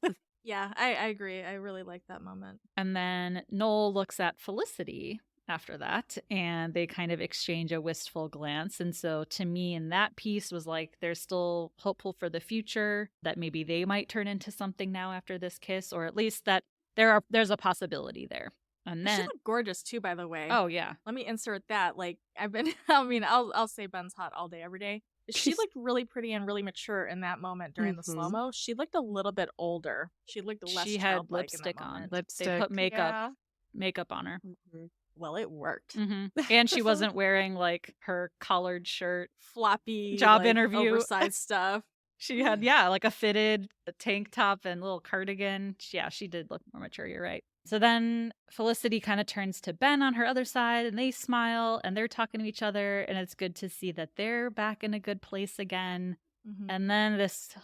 Yeah, I agree. I really like that moment. And then Noel looks at Felicity after that, and they kind of exchange a wistful glance. And so to me, in that piece was like they're still hopeful for the future, that maybe they might turn into something now after this kiss, or at least that there's a possibility there. And then she looked gorgeous too, by the way. Oh yeah. Let me insert that. Like I've been I mean, I'll say Ben's hot all day, every day. She looked really pretty and really mature in that moment during the slow-mo. She looked a little bit older. She looked less She had childlike lipstick in that on. moment. They put makeup on her. Well, it worked. And she wasn't wearing like her collared shirt, floppy job like, interview oversized stuff. She had, like a fitted tank top and little cardigan. Yeah, she did look more mature. You're right. So then Felicity kind of turns to Ben on her other side and they smile and they're talking to each other. And it's good to see that they're back in a good place again. And then this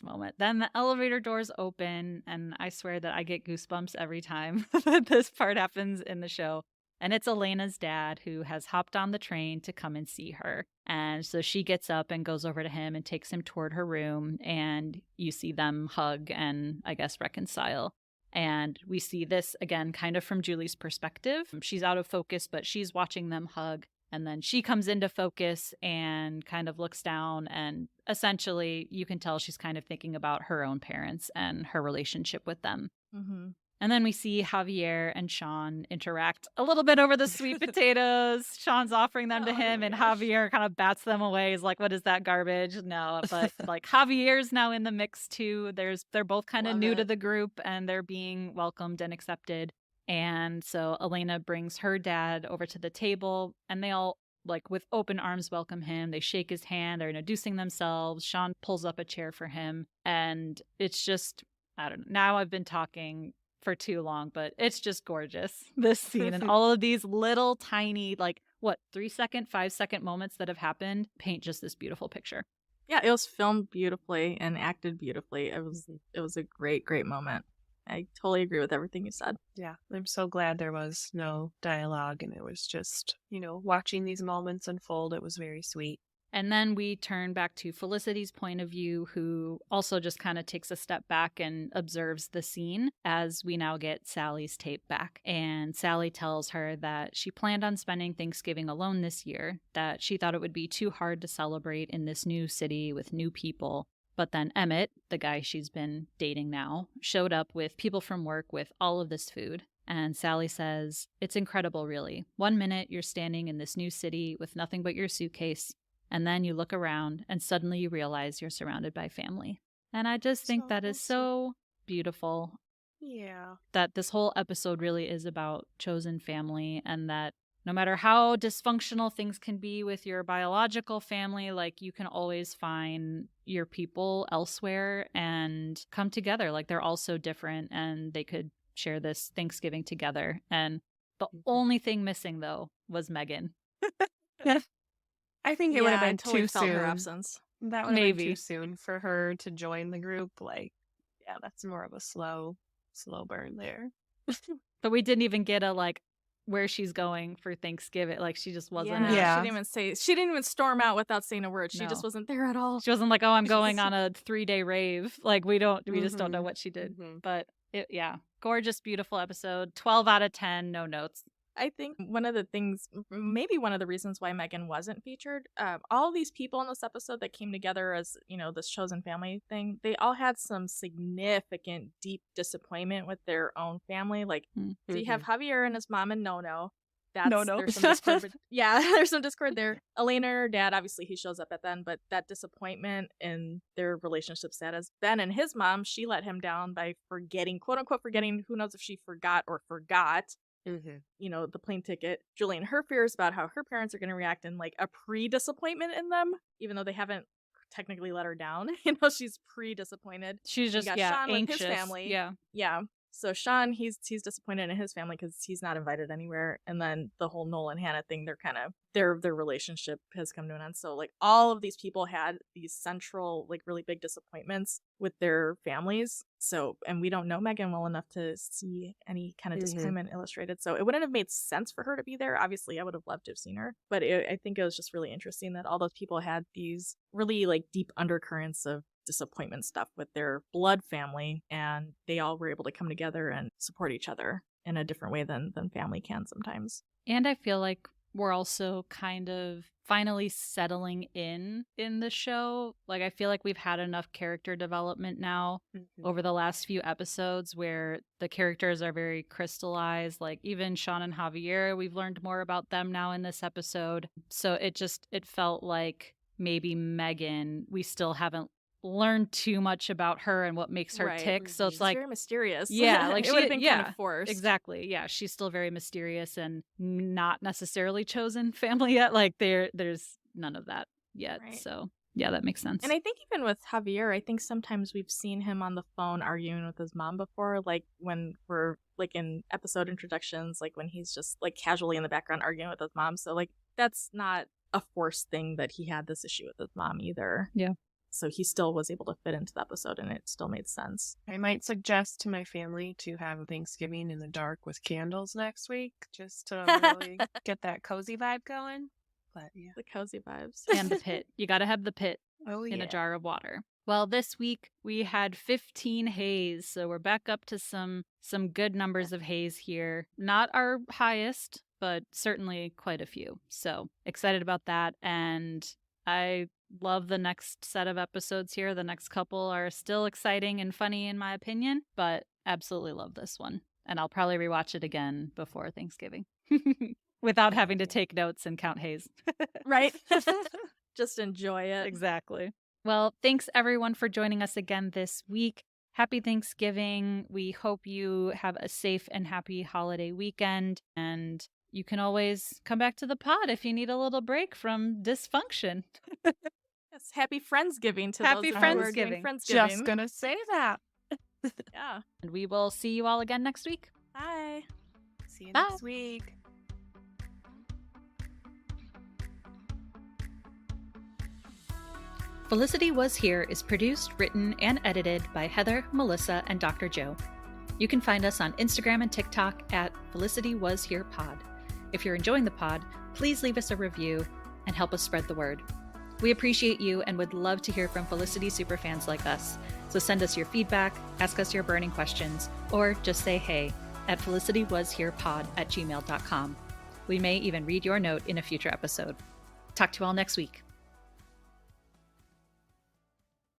moment. Then the elevator doors open and I swear that I get goosebumps every time that this part happens in the show. And it's Elena's dad who has hopped on the train to come and see her. And so she gets up and goes over to him and takes him toward her room. And you see them hug and I guess reconcile. And we see this again kind of from Julie's perspective. She's out of focus, but she's watching them hug. And then she comes into focus and kind of looks down. And essentially, you can tell she's kind of thinking about her own parents and her relationship with them. And then we see Javier and Sean interact a little bit over the sweet potatoes. Sean's offering them to him, and Javier kind of bats them away. He's like, what is that garbage? No, but like Javier's now in the mix too. They're both kind of new to the group, and they're being welcomed and accepted. And so Elena brings her dad over to the table, and they all, like, with open arms welcome him. They shake his hand. They're introducing themselves. Sean pulls up a chair for him. And it's just, I don't know. Now I've been talking for too long, but it's just gorgeous, this scene. And all of these little tiny, like, 3-second, 5-second moments that have happened paint just this beautiful picture. Yeah, it was filmed beautifully and acted beautifully. It was a great, great moment. I totally agree with everything you said. Yeah, I'm so glad there was no dialogue and it was just, watching these moments unfold. It was very sweet. And then we turn back to Felicity's point of view, who also just kind of takes a step back and observes the scene as we now get Sally's tape back. And Sally tells her that she planned on spending Thanksgiving alone this year, that she thought it would be too hard to celebrate in this new city with new people. But then Emmett, the guy she's been dating now, showed up with people from work with all of this food. And Sally says, "It's incredible, really. 1 minute you're standing in this new city with nothing but your suitcase, and then you look around and suddenly you realize you're surrounded by family." And I just think So that is so beautiful, Yeah. that this whole episode really is about chosen family, and that no matter how dysfunctional things can be with your biological family, like you can always find your people elsewhere and come together. Like they're all so different and they could share this Thanksgiving together. And the only thing missing, though, was Megan. I think it would have I been totally too felt soon. her absence. That would have been Maybe. too soon for her to join the group. Like, yeah, that's more of a slow burn there. But we didn't even get a like where she's going for Thanksgiving. Like she just wasn't. Yeah, she didn't even storm out without saying a word. She No. just wasn't there at all. She wasn't like, "Oh, I'm going on a 3-day rave." Like we just don't know Mhm. what she did. Mhm. But gorgeous, beautiful episode. 12 out of 10, no notes. I think one of the things, maybe one of the reasons why Megan wasn't featured, all these people in this episode that came together as, this chosen family thing, they all had some significant, deep disappointment with their own family. Like, so you have Javier and his mom and Nono. There's some discord. There's some discord there. Elena, her dad, obviously he shows up at the end, but that disappointment in their relationship status. Ben and his mom, she let him down by forgetting, quote unquote, forgetting. Who knows if she forgot or forgot. The plane ticket. Julie and her fears about how her parents are going to react, and like a pre-disappointment in them, even though they haven't technically let her down. She's pre-disappointed. She's just Sean anxious. with his family. Yeah. So Sean, he's disappointed in his family because he's not invited anywhere. And then the whole Noel and Hannah thing, they're kind of their relationship has come to an end. So like all of these people had these central, like really big disappointments with their families. So, and we don't know Megan well enough to see any kind of disappointment illustrated. So it wouldn't have made sense for her to be there. Obviously, I would have loved to have seen her, but I think it was just really interesting that all those people had these really like deep undercurrents of disappointment stuff with their blood family, and they all were able to come together and support each other in a different way than family can sometimes. And I feel like we're also kind of finally settling in the show. Like I feel like we've had enough character development now over the last few episodes where the characters are very crystallized. Like even Sean and Javier, we've learned more about them now in this episode. So it felt like maybe Megan, we still haven't learned too much about her and what makes her tick. So it's She's like very mysterious. Yeah, like it would have been kind of forced. Exactly. Yeah, she's still very mysterious and not necessarily chosen family yet. Like there's none of that yet. Right. So yeah, that makes sense. And I think even with Javier, I think sometimes we've seen him on the phone arguing with his mom before, like when we're like in episode introductions, like when he's just like casually in the background arguing with his mom. So like that's not a forced thing that he had this issue with his mom either. Yeah. So he still was able to fit into the episode and it still made sense. I might suggest to my family to have Thanksgiving in the dark with candles next week, just to really get that cozy vibe going. But yeah. The cozy vibes. And the pit. You got to have the pit in a jar of water. Well, this week we had 15 hays, so we're back up to some good numbers of hays here. Not our highest, but certainly quite a few. So excited about that. And I love the next set of episodes here. The next couple are still exciting and funny in my opinion, but absolutely love this one. And I'll probably rewatch it again before Thanksgiving without having to take notes and count hays. Right? Just enjoy it. Exactly. Well, thanks everyone for joining us again this week. Happy Thanksgiving. We hope you have a safe and happy holiday weekend. And you can always come back to the pod if you need a little break from dysfunction. Yes, happy Friendsgiving to Happy those who are doing Friendsgiving. Just gonna say that. Yeah. And we will see you all again next week. Bye. See you Bye. next week. Felicity Was Here is produced, written, and edited by Heather, Melissa, and Dr. Joe. You can find us on Instagram and TikTok at Felicity Was Here Pod. If you're enjoying the pod, please leave us a review and help us spread the word. We appreciate you and would love to hear from Felicity superfans like us. So send us your feedback, ask us your burning questions, or just say hey at felicitywasherepod@gmail.com. We may even read your note in a future episode. Talk to you all next week.